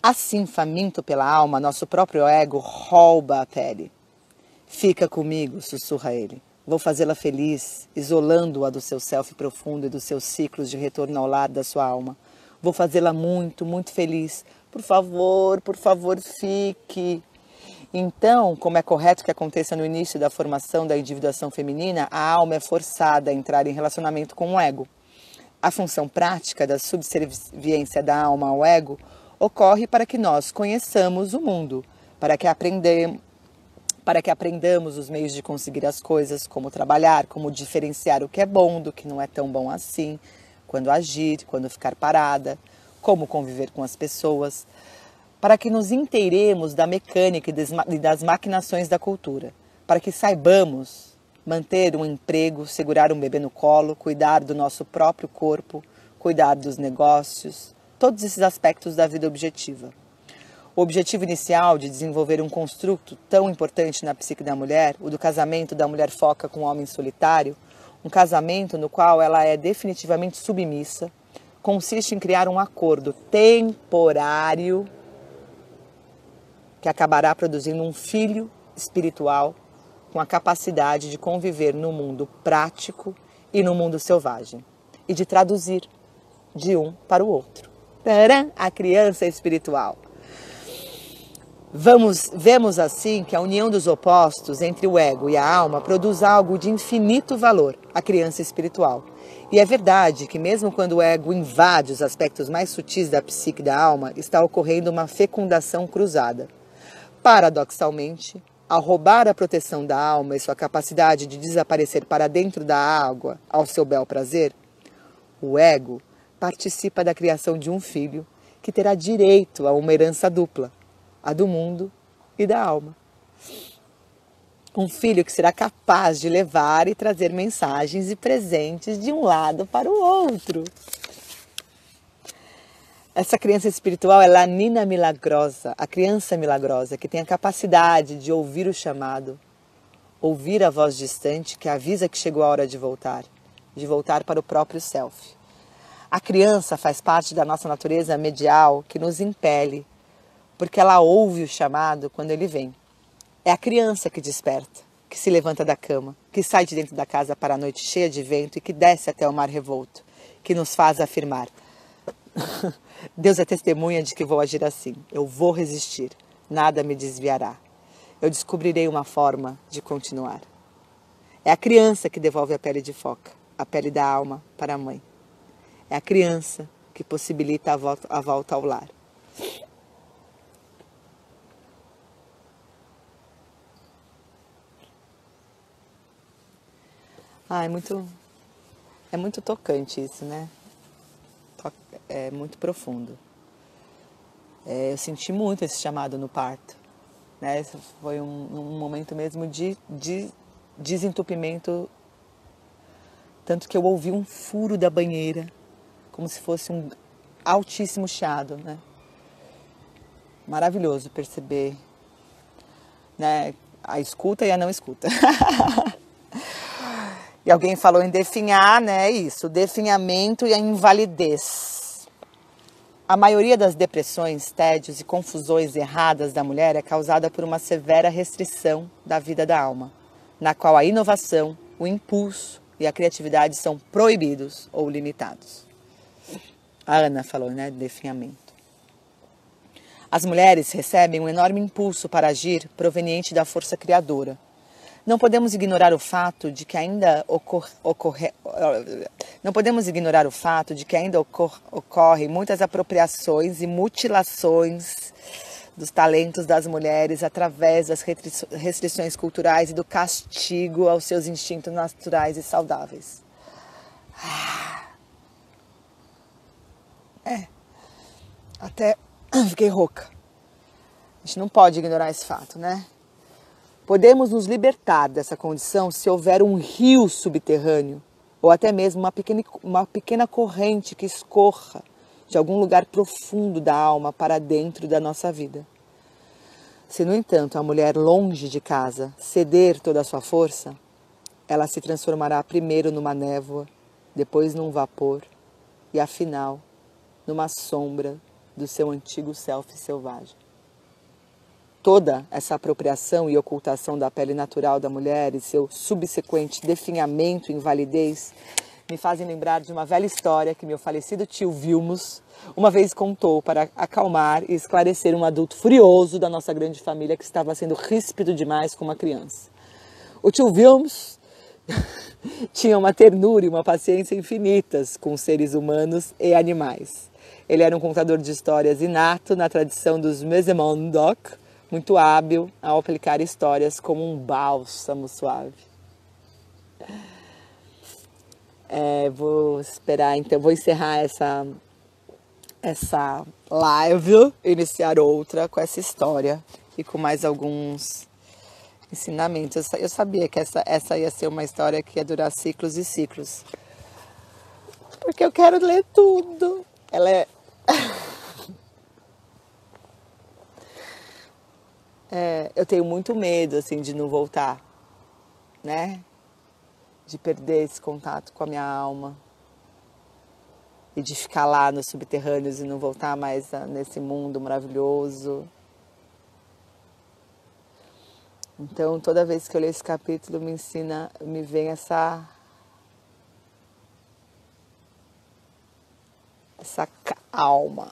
Assim, faminto pela alma, nosso próprio ego rouba a pele. Fica comigo, sussurra ele. Vou fazê-la feliz, isolando-a do seu self profundo e dos seus ciclos de retorno ao lar da sua alma. Vou fazê-la muito, muito feliz. Por favor, fique. Então, como é correto que aconteça no início da formação da individuação feminina, a alma é forçada a entrar em relacionamento com o ego. A função prática da subserviência da alma ao ego ocorre para que nós conheçamos o mundo, para que aprendamos os meios de conseguir as coisas, como trabalhar, como diferenciar o que é bom do que não é tão bom assim, quando agir, quando ficar parada, como conviver com as pessoas, para que nos inteiremos da mecânica e das maquinações da cultura, para que saibamos manter um emprego, segurar um bebê no colo, cuidar do nosso próprio corpo, cuidar dos negócios, todos esses aspectos da vida objetiva. O objetivo inicial de desenvolver um construto tão importante na psique da mulher, o do casamento da mulher foca com o homem solitário, um casamento no qual ela é definitivamente submissa, consiste em criar um acordo temporário que acabará produzindo um filho espiritual com a capacidade de conviver no mundo prático e no mundo selvagem e de traduzir de um para o outro. Tcharam! A criança espiritual. Vemos assim que a união dos opostos entre o ego e a alma produz algo de infinito valor, a criança espiritual. E é verdade que mesmo quando o ego invade os aspectos mais sutis da psique da alma, está ocorrendo uma fecundação cruzada. Paradoxalmente, ao roubar a proteção da alma e sua capacidade de desaparecer para dentro da água ao seu bel prazer, o ego participa da criação de um filho que terá direito a uma herança dupla, a do mundo e da alma. Um filho que será capaz de levar e trazer mensagens e presentes de um lado para o outro. Essa criança espiritual é a Nina milagrosa, a criança milagrosa, que tem a capacidade de ouvir o chamado, ouvir a voz distante que avisa que chegou a hora de voltar para o próprio self. A criança faz parte da nossa natureza medial que nos impele, porque ela ouve o chamado quando ele vem. É a criança que desperta, que se levanta da cama, que sai de dentro da casa para a noite cheia de vento e que desce até o mar revolto, que nos faz afirmar: Deus é testemunha de que vou agir assim. Eu vou resistir. Nada me desviará. Eu descobrirei uma forma de continuar. É a criança que devolve a pele de foca, a pele da alma, para a mãe. É a criança que possibilita a volta ao lar. É muito tocante isso, né? É muito profundo. Eu senti muito esse chamado no parto, né? Esse foi um momento mesmo de desentupimento, tanto que eu ouvi um furo da banheira, como se fosse um altíssimo chiado, né? Maravilhoso perceber, né? A escuta e a não escuta. E alguém falou em definhar, né? Isso, o definhamento e a invalidez. A maioria das depressões, tédios e confusões erradas da mulher é causada por uma severa restrição da vida da alma, na qual a inovação, o impulso e a criatividade são proibidos ou limitados. A Ana falou, né? Definhamento. As mulheres recebem um enorme impulso para agir proveniente da força criadora. Não podemos ignorar o fato de que ainda ocorrem muitas apropriações e mutilações dos talentos das mulheres através das restrições culturais e do castigo aos seus instintos naturais e saudáveis. Até fiquei rouca. A gente não pode ignorar esse fato, né? Podemos nos libertar dessa condição se houver um rio subterrâneo ou até mesmo uma pequena corrente que escorra de algum lugar profundo da alma para dentro da nossa vida. Se, no entanto, a mulher longe de casa ceder toda a sua força, ela se transformará primeiro numa névoa, depois num vapor e, afinal, numa sombra do seu antigo self selvagem. Toda essa apropriação e ocultação da pele natural da mulher e seu subsequente definhamento e invalidez me fazem lembrar de uma velha história que meu falecido tio Vilmos uma vez contou para acalmar e esclarecer um adulto furioso da nossa grande família que estava sendo ríspido demais com uma criança. O tio Vilmos tinha uma ternura e uma paciência infinitas com seres humanos e animais. Ele era um contador de histórias inato na tradição dos Mesemondoc, muito hábil ao aplicar histórias como um bálsamo suave. Vou esperar, então, vou encerrar essa live, iniciar outra com essa história e com mais alguns ensinamentos. Eu sabia que essa ia ser uma história que ia durar ciclos e ciclos, porque eu quero ler tudo. Ela é... eu tenho muito medo, assim, de não voltar, né? De perder esse contato com a minha alma. E de ficar lá nos subterrâneos e não voltar mais nesse mundo maravilhoso. Então, toda vez que eu leio esse capítulo, me vem essa calma.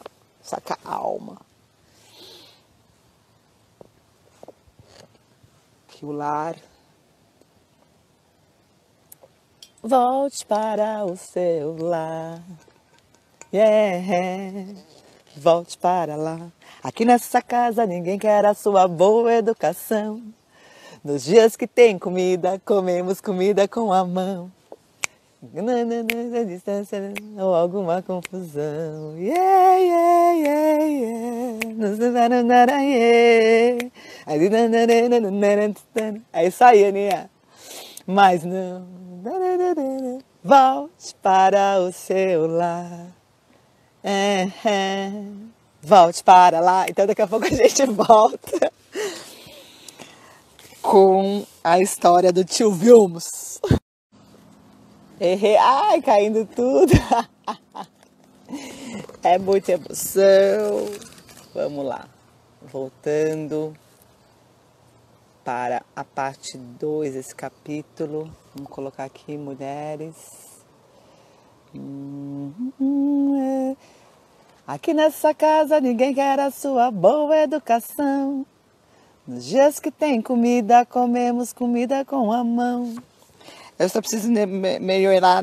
Que o lar volte para o seu lar. Volte para lá. Aqui nessa casa ninguém quer a sua boa educação. Nos dias que tem comida, comemos comida com a mão. A distância ou alguma confusão. Yeah, yeah, yeah, yeah. É isso aí, Aninha. Mas não. Volte para o seu lar. Volte para lá. Então daqui a pouco a gente volta com a história do tio Vilmos. Errei. Ai, caindo tudo. É muita emoção. Vamos lá. Voltando para a parte 2 desse capítulo. Vamos colocar aqui mulheres. Aqui nessa casa ninguém quer a sua boa educação. Nos dias que tem comida, comemos comida com a mão. Eu só preciso melhorar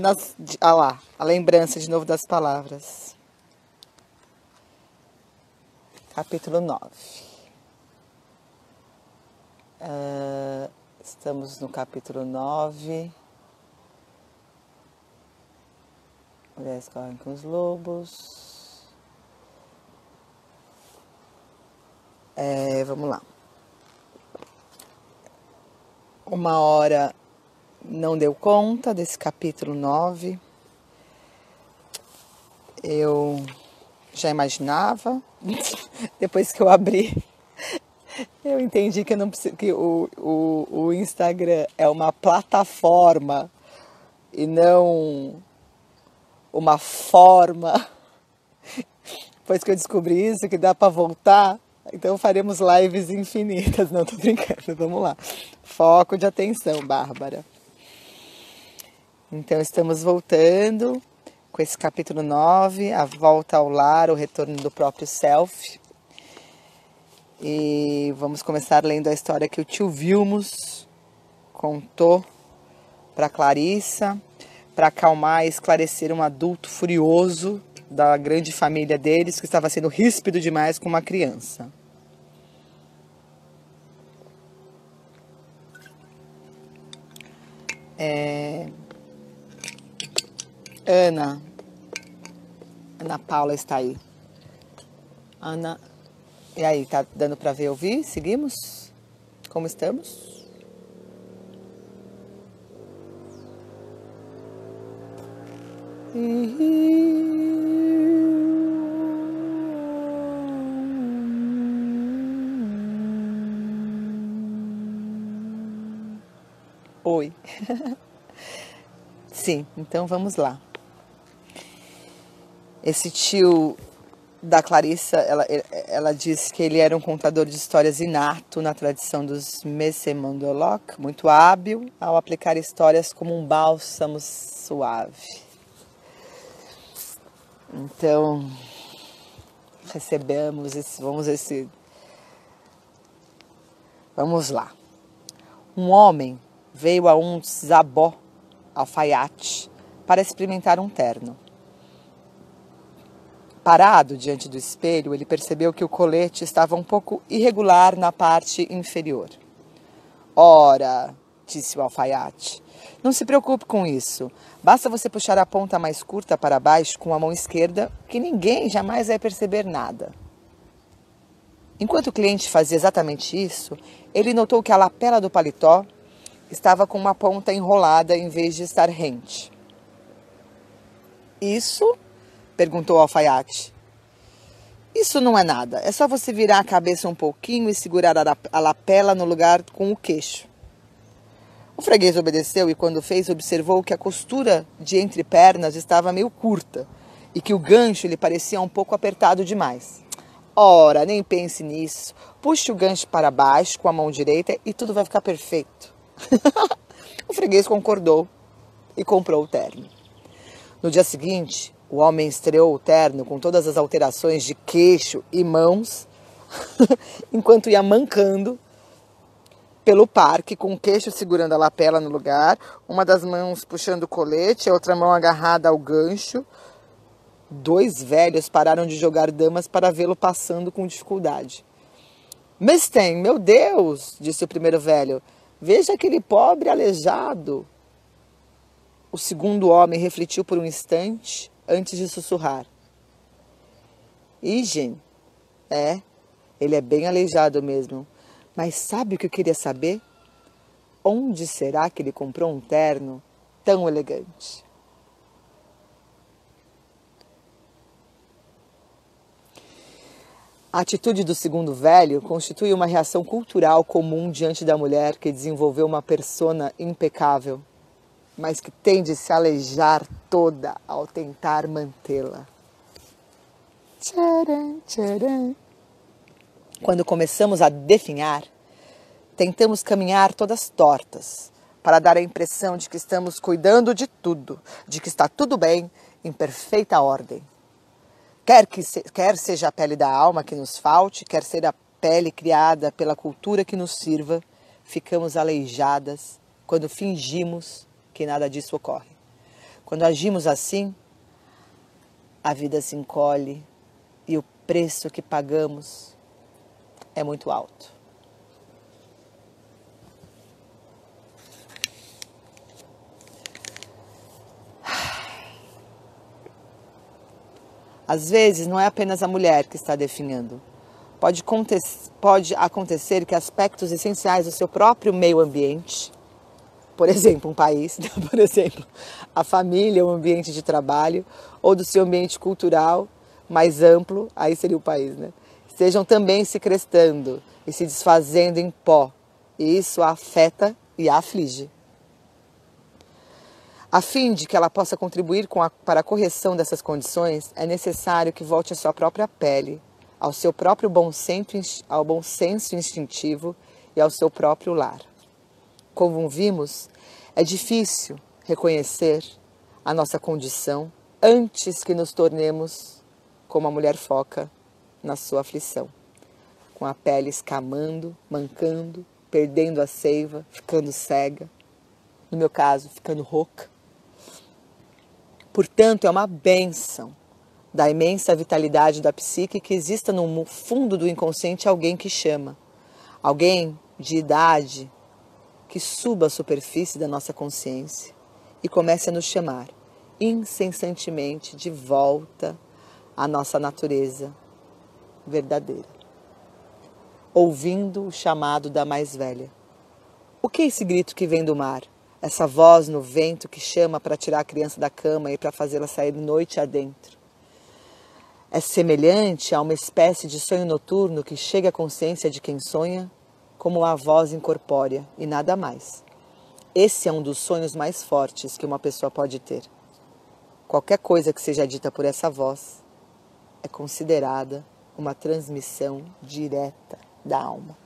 a lembrança de novo das palavras. Capítulo 9. Estamos no capítulo 9. Mulheres correm com os lobos. Vamos lá. Uma hora não deu conta desse capítulo 9. Eu já imaginava. Depois que eu abri, eu entendi que, eu não preciso, que o Instagram é uma plataforma e não uma forma. Depois que eu descobri isso, que dá para voltar, então faremos lives infinitas. Não, tô brincando, vamos lá. Foco de atenção, Bárbara. Então estamos voltando com esse capítulo 9, a volta ao lar, o retorno do próprio self. E vamos começar lendo a história que o tio Vilmos contou para Clarissa, para acalmar e esclarecer um adulto furioso da grande família deles, que estava sendo ríspido demais com uma criança. Ana Paula está aí. Ana, e aí, tá dando para ver e ouvir? Seguimos? Como estamos? Oi. Sim, então vamos lá. Esse tio da Clarissa, ela disse que ele era um contador de histórias inato na tradição dos Messemondoloc, muito hábil ao aplicar histórias como um bálsamo suave. Então, recebemos vamos lá. Um homem veio a um zabó alfaiate para experimentar um terno. Parado diante do espelho, ele percebeu que o colete estava um pouco irregular na parte inferior. Ora, disse o alfaiate, não se preocupe com isso. Basta você puxar a ponta mais curta para baixo com a mão esquerda, que ninguém jamais vai perceber nada. Enquanto o cliente fazia exatamente isso, ele notou que a lapela do paletó estava com uma ponta enrolada em vez de estar rente. Isso? Perguntou o alfaiate. Isso não é nada, é só você virar a cabeça um pouquinho e segurar a lapela no lugar com o queixo. O freguês obedeceu e quando fez observou que a costura de entre pernas estava meio curta e que o gancho lhe parecia um pouco apertado demais. Ora, nem pense nisso, puxe o gancho para baixo com a mão direita e tudo vai ficar perfeito. O freguês concordou e comprou o terno. No dia seguinte, o homem estreou o terno com todas as alterações de queixo e mãos, enquanto ia mancando pelo parque, com o queixo segurando a lapela no lugar, uma das mãos puxando o colete, a outra mão agarrada ao gancho. 2 velhos pararam de jogar damas para vê-lo passando com dificuldade. Mesten, meu Deus, disse o primeiro velho, veja aquele pobre aleijado. O segundo homem refletiu por um instante antes de sussurrar. Igen, ele é bem aleijado mesmo. Mas sabe o que eu queria saber? Onde será que ele comprou um terno tão elegante? A atitude do segundo velho constitui uma reação cultural comum diante da mulher que desenvolveu uma persona impecável, mas que tende a se aleijar toda ao tentar mantê-la. Tcharam, tcharam. Quando começamos a definhar, tentamos caminhar todas tortas, para dar a impressão de que estamos cuidando de tudo, de que está tudo bem, em perfeita ordem. Quer seja a pele da alma que nos falte, quer ser a pele criada pela cultura que nos sirva, ficamos aleijadas quando fingimos que nada disso ocorre. Quando agimos assim, a vida se encolhe e o preço que pagamos é muito alto. Às vezes, não é apenas a mulher que está definhando. Pode acontecer que aspectos essenciais do seu próprio meio ambiente, por exemplo, um país, por exemplo, a família, o ambiente de trabalho, ou do seu ambiente cultural mais amplo, aí seria o país, né? Estejam também se crestando e se desfazendo em pó. E isso a afeta e a aflige. A fim de que ela possa contribuir para a correção dessas condições, é necessário que volte à sua própria pele, ao seu próprio bom senso instintivo e ao seu próprio lar. Como vimos, é difícil reconhecer a nossa condição antes que nos tornemos como a mulher foca na sua aflição, com a pele escamando, mancando, perdendo a seiva, ficando cega, no meu caso, ficando rouca. Portanto, é uma bênção da imensa vitalidade da psique que exista no fundo do inconsciente alguém que chama, alguém de idade que suba a superfície da nossa consciência e comece a nos chamar incessantemente de volta à nossa natureza verdadeira, ouvindo o chamado da mais velha. O que é esse grito que vem do mar? Essa voz no vento que chama para tirar a criança da cama e para fazê-la sair noite adentro. É semelhante a uma espécie de sonho noturno que chega à consciência de quem sonha como uma voz incorpórea e nada mais. Esse é um dos sonhos mais fortes que uma pessoa pode ter. Qualquer coisa que seja dita por essa voz é considerada uma transmissão direta da alma.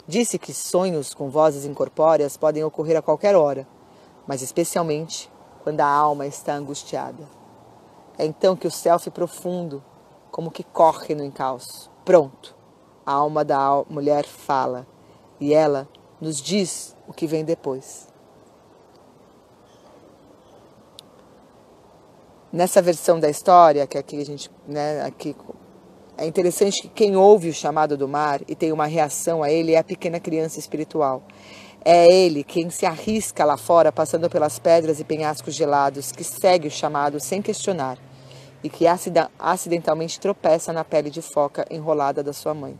Disse que sonhos com vozes incorpóreas podem ocorrer a qualquer hora, mas especialmente quando a alma está angustiada. É então que o self profundo, como que corre no encalço. Pronto, a alma da mulher fala e ela nos diz o que vem depois. Nessa versão da história, que aqui a gente, aqui é interessante que quem ouve o chamado do mar e tem uma reação a ele é a pequena criança espiritual. É ele quem se arrisca lá fora, passando pelas pedras e penhascos gelados, que segue o chamado sem questionar e que acidentalmente tropeça na pele de foca enrolada da sua mãe.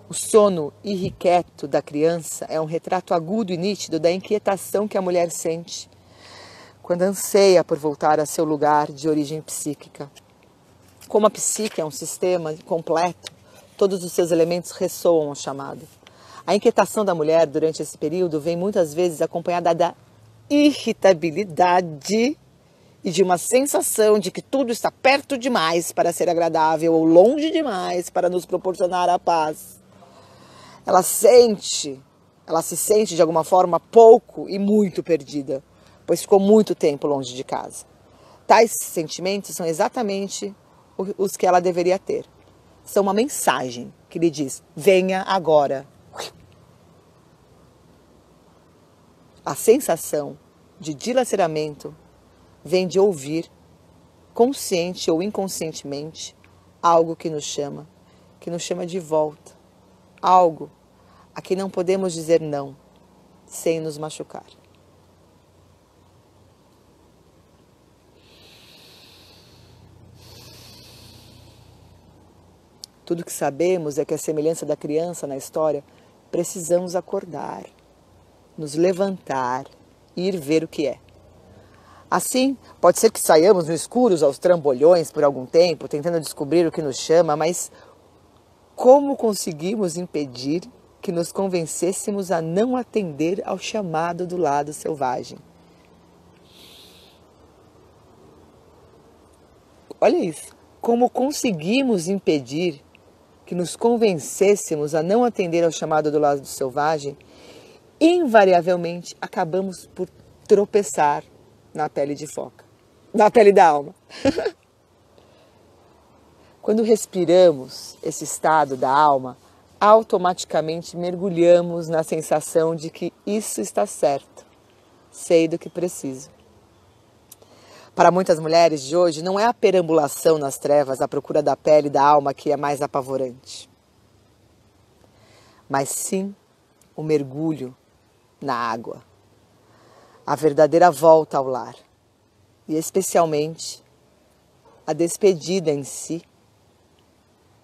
O sono irrequieto da criança é um retrato agudo e nítido da inquietação que a mulher sente quando anseia por voltar a seu lugar de origem psíquica. Como a psique é um sistema completo, todos os seus elementos ressoam ao chamado. A inquietação da mulher durante esse período vem muitas vezes acompanhada da irritabilidade e de uma sensação de que tudo está perto demais para ser agradável ou longe demais para nos proporcionar a paz. Ela se sente de alguma forma pouco e muito perdida, pois ficou muito tempo longe de casa. Tais sentimentos são exatamente os que ela deveria ter. São uma mensagem que lhe diz: venha agora. A sensação de dilaceramento vem de ouvir, consciente ou inconscientemente, algo que nos chama de volta. Algo a que não podemos dizer não, sem nos machucar. Tudo que sabemos é que, à semelhança da criança na história, precisamos acordar, nos levantar e ir ver o que é. Assim, pode ser que saiamos no escuro aos trambolhões por algum tempo, tentando descobrir o que nos chama, mas como conseguimos impedir que nos convencêssemos a não atender ao chamado do lado selvagem? Olha isso. Como conseguimos impedir que nos convencêssemos a não atender ao chamado do lado selvagem, invariavelmente acabamos por tropeçar na pele de foca, na pele da alma. Quando respiramos esse estado da alma, automaticamente mergulhamos na sensação de que isso está certo, sei do que preciso. Para muitas mulheres de hoje, não é a perambulação nas trevas à procura da pele da alma que é mais apavorante, mas sim o mergulho na água, a verdadeira volta ao lar e especialmente a despedida em si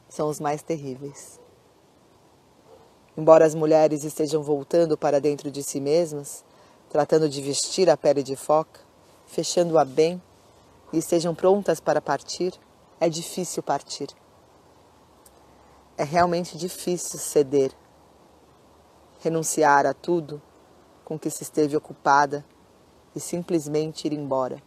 são os mais terríveis. Embora as mulheres estejam voltando para dentro de si mesmas, tratando de vestir a pele de foca, fechando-a bem e estejam prontas para partir, é difícil partir. É realmente difícil ceder, renunciar a tudo com que se esteve ocupada e simplesmente ir embora.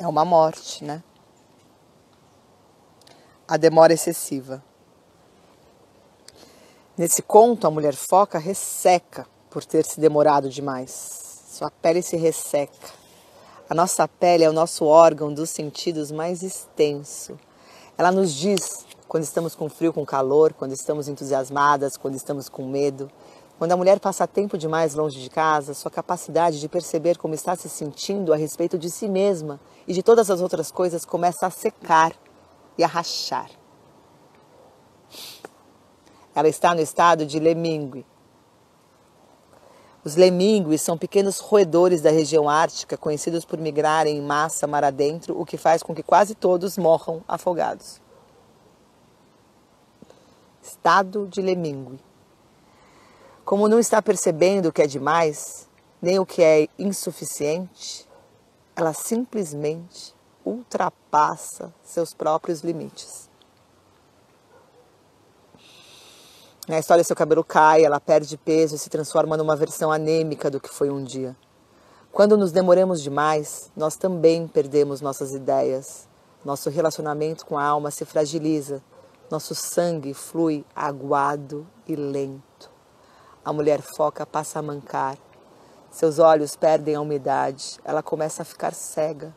É uma morte, né? A demora excessiva. Nesse conto, a mulher foca resseca por ter se demorado demais. Sua pele se resseca. A nossa pele é o nosso órgão dos sentidos mais extenso. Ela nos diz quando estamos com frio, com calor, quando estamos entusiasmadas, quando estamos com medo. Quando a mulher passa tempo demais longe de casa, sua capacidade de perceber como está se sentindo a respeito de si mesma e de todas as outras coisas começa a secar e a rachar. Ela está no estado de lemingue. Os lemingües são pequenos roedores da região ártica, conhecidos por migrarem em massa mar adentro, o que faz com que quase todos morram afogados. Estado de lemingue. Como não está percebendo o que é demais, nem o que é insuficiente, ela simplesmente ultrapassa seus próprios limites. Na história, seu cabelo cai, ela perde peso e se transforma numa versão anêmica do que foi um dia. Quando nos demoramos demais, nós também perdemos nossas ideias. Nosso relacionamento com a alma se fragiliza. Nosso sangue flui aguado e lento. A mulher foca passa a mancar. Seus olhos perdem a umidade. Ela começa a ficar cega.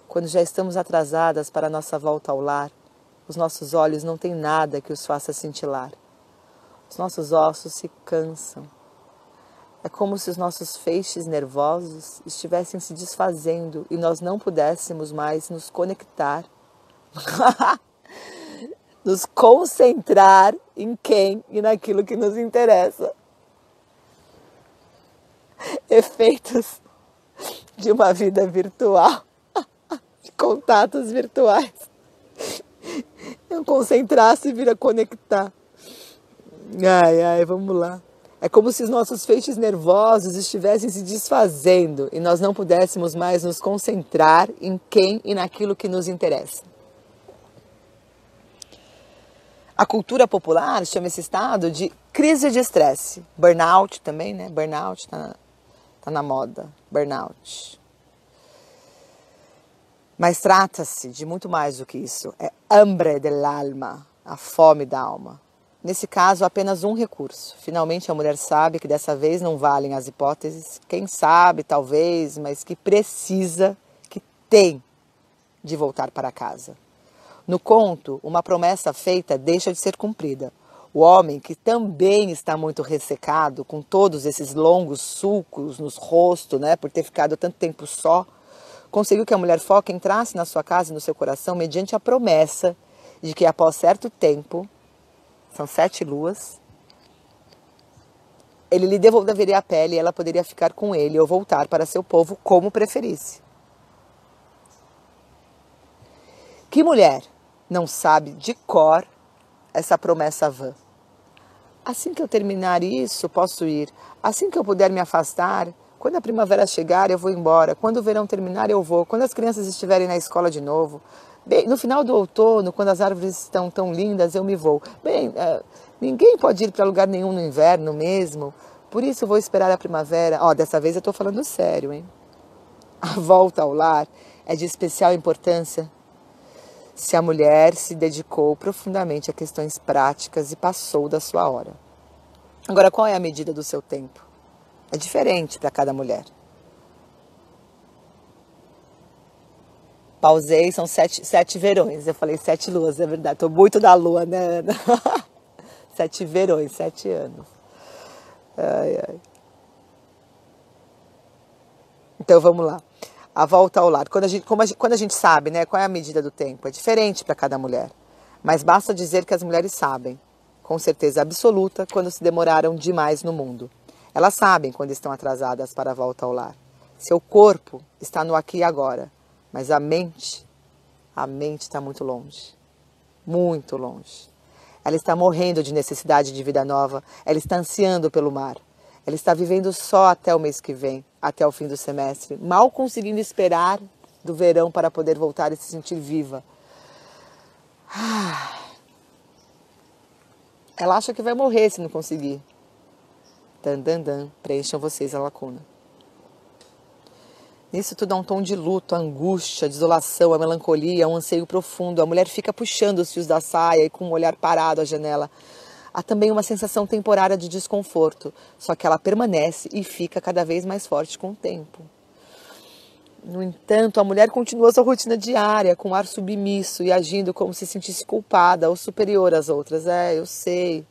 Quando já estamos atrasadas para a nossa volta ao lar, os nossos olhos não têm nada que os faça cintilar. Os nossos ossos se cansam. É como se os nossos feixes nervosos estivessem se desfazendo e nós não pudéssemos mais nos conectar, nos concentrar em quem e naquilo que nos interessa. Efeitos de uma vida virtual, de contatos virtuais. Não concentrar-se vira conectar. Ai, vamos lá. É como se os nossos feixes nervosos estivessem se desfazendo e nós não pudéssemos mais nos concentrar em quem e naquilo que nos interessa. A cultura popular chama esse estado de crise de estresse. Burnout também, né? Burnout tá na moda. Burnout. Mas trata-se de muito mais do que isso. É hambre del alma, a fome da alma. Nesse caso, apenas um recurso. Finalmente, a mulher sabe que dessa vez não valem as hipóteses. Quem sabe, talvez, mas que precisa, que tem de voltar para casa. No conto, uma promessa feita deixa de ser cumprida. O homem, que também está muito ressecado, com todos esses longos sulcos nos rostos, né, por ter ficado tanto tempo só, conseguiu que a mulher foca entrasse na sua casa e no seu coração mediante a promessa de que após certo tempo, são 7 luas, ele lhe devolveria a pele e ela poderia ficar com ele ou voltar para seu povo como preferisse. Que mulher não sabe de cor essa promessa vã? Assim que eu terminar isso, posso ir. Assim que eu puder me afastar, quando a primavera chegar, eu vou embora. Quando o verão terminar, eu vou. Quando as crianças estiverem na escola de novo. Bem, no final do outono, quando as árvores estão tão lindas, eu me vou. Bem, ninguém pode ir para lugar nenhum no inverno mesmo. Por isso vou esperar a primavera. Dessa vez eu estou falando sério, hein? A volta ao lar é de especial importância se a mulher se dedicou profundamente a questões práticas e passou da sua hora. Agora, qual é a medida do seu tempo? É diferente para cada mulher. Pausei, são 7 verões. Eu falei 7 luas, é verdade. Estou muito da lua, né, Ana? 7 verões, 7 anos. Ai, ai. Então vamos lá. A volta ao lar. Quando a gente sabe, né, qual é a medida do tempo, é diferente para cada mulher. Mas basta dizer que as mulheres sabem, com certeza absoluta, quando se demoraram demais no mundo. Elas sabem quando estão atrasadas para a volta ao lar. Seu corpo está no aqui e agora, mas a mente está muito longe. Muito longe. Ela está morrendo de necessidade de vida nova, ela está ansiando pelo mar. Ela está vivendo só até o mês que vem, até o fim do semestre, mal conseguindo esperar do verão para poder voltar e se sentir viva. Ela acha que vai morrer se não conseguir. Preencham vocês a lacuna. Nisso tudo há um tom de luto, a angústia, a desolação, a melancolia, um anseio profundo. A mulher fica puxando os fios da saia e com um olhar parado à janela. Há também uma sensação temporária de desconforto, só que ela permanece e fica cada vez mais forte com o tempo. No entanto, a mulher continua sua rotina diária, com ar submisso e agindo como se sentisse culpada ou superior às outras. Eu sei,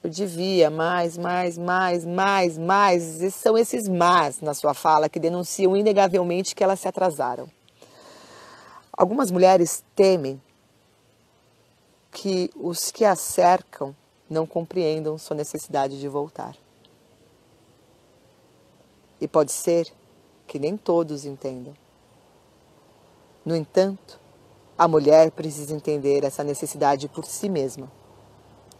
eu devia, mais. E são esses mas na sua fala que denunciam inegavelmente que elas se atrasaram. Algumas mulheres temem que os que a cercam não compreendam sua necessidade de voltar. E pode ser que nem todos entendam. No entanto, a mulher precisa entender essa necessidade por si mesma.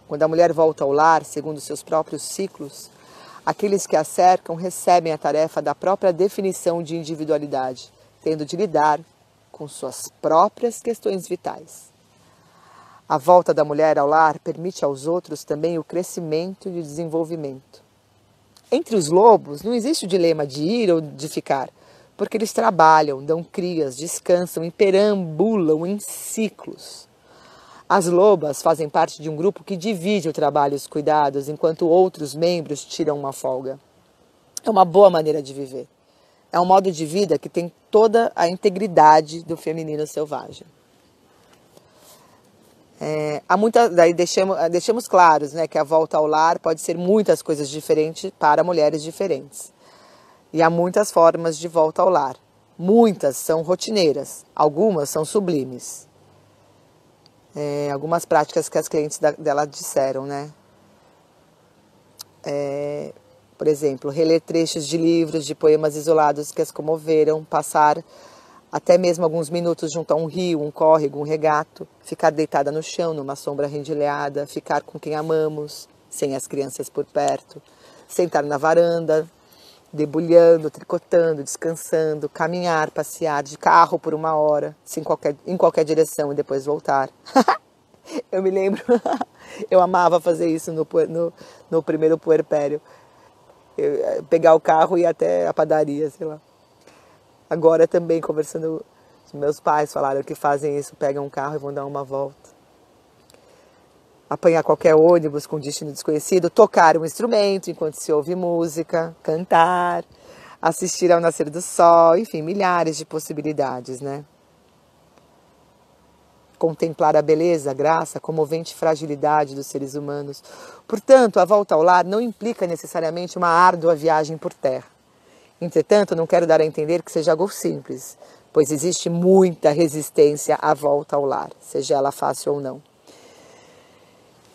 Quando a mulher volta ao lar, segundo seus próprios ciclos, aqueles que a cercam recebem a tarefa da própria definição de individualidade, tendo de lidar com suas próprias questões vitais. A volta da mulher ao lar permite aos outros também o crescimento e o desenvolvimento. Entre os lobos não existe o dilema de ir ou de ficar, porque eles trabalham, dão crias, descansam e perambulam em ciclos. As lobas fazem parte de um grupo que divide o trabalho e os cuidados, enquanto outros membros tiram uma folga. É uma boa maneira de viver. É um modo de vida que tem toda a integridade do feminino selvagem. Daí deixamos claros, né, que a volta ao lar pode ser muitas coisas diferentes para mulheres diferentes. E há muitas formas de volta ao lar. Muitas são rotineiras, algumas são sublimes. Algumas práticas que as clientes dela disseram, né? Por exemplo, reler trechos de livros, de poemas isolados que as comoveram, passar até mesmo alguns minutos junto a um rio, um córrego, um regato, ficar deitada no chão, numa sombra rendilhada, ficar com quem amamos, sem as crianças por perto, sentar na varanda, debulhando, tricotando, descansando, caminhar, passear de carro por 1 hora, em qualquer direção e depois voltar. Eu me lembro, eu amava fazer isso no primeiro puerpério. Pegar o carro e ir até a padaria, sei lá. Agora também, conversando, meus pais falaram que fazem isso, pegam um carro e vão dar uma volta. Apanhar qualquer ônibus com destino desconhecido, tocar um instrumento enquanto se ouve música, cantar, assistir ao nascer do sol, enfim, milhares de possibilidades, né? Contemplar a beleza, a graça, a comovente fragilidade dos seres humanos. Portanto, a volta ao lar não implica necessariamente uma árdua viagem por terra. Entretanto, não quero dar a entender que seja algo simples, pois existe muita resistência à volta ao lar, seja ela fácil ou não.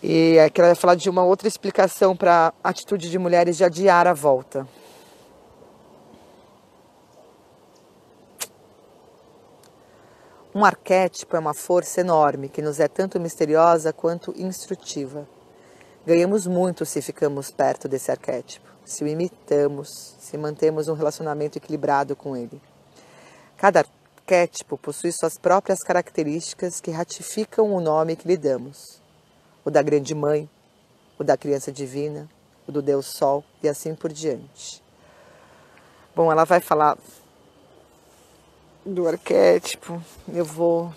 E aqui ela vai falar de uma outra explicação para a atitude de mulheres de adiar a volta. Um arquétipo é uma força enorme que nos é tanto misteriosa quanto instrutiva. Ganhamos muito se ficamos perto desse arquétipo, se o imitamos, se mantemos um relacionamento equilibrado com ele. Cada arquétipo possui suas próprias características que ratificam o nome que lhe damos. O da grande mãe, o da criança divina, o do Deus Sol e assim por diante. Bom, ela vai falar do arquétipo. Eu vou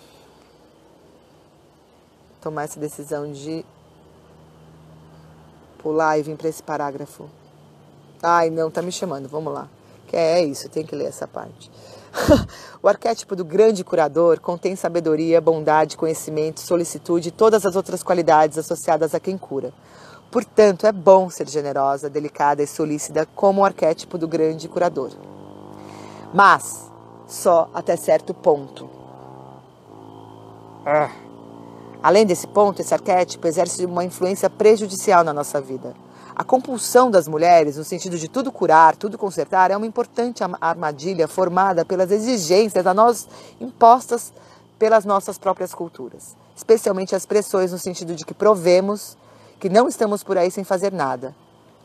tomar essa decisão de pular e vir para esse parágrafo. Ai, não, tá me chamando, vamos lá. É isso, tem que ler essa parte. O arquétipo do grande curador contém sabedoria, bondade, conhecimento, solicitude e todas as outras qualidades associadas a quem cura. Portanto, é bom ser generosa, delicada e solícita como o arquétipo do grande curador. Mas só até certo ponto. Além desse ponto, esse arquétipo exerce uma influência prejudicial na nossa vida. A compulsão das mulheres, no sentido de tudo curar, tudo consertar, é uma importante armadilha formada pelas exigências a nós impostas pelas nossas próprias culturas. Especialmente as pressões no sentido de que provemos que não estamos por aí sem fazer nada,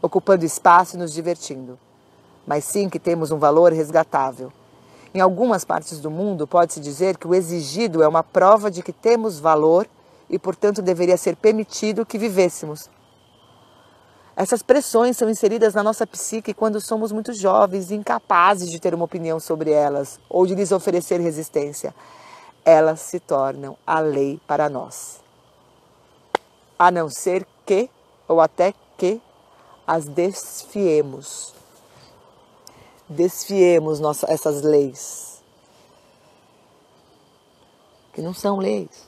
ocupando espaço e nos divertindo. Mas sim que temos um valor resgatável. Em algumas partes do mundo, pode-se dizer que o exigido é uma prova de que temos valor e, portanto, deveria ser permitido que vivêssemos. Essas pressões são inseridas na nossa psique quando somos muito jovens e incapazes de ter uma opinião sobre elas ou de lhes oferecer resistência. Elas se tornam a lei para nós. A não ser que, ou até que, as desfiemos. Desfiemos essas leis. Que não são leis.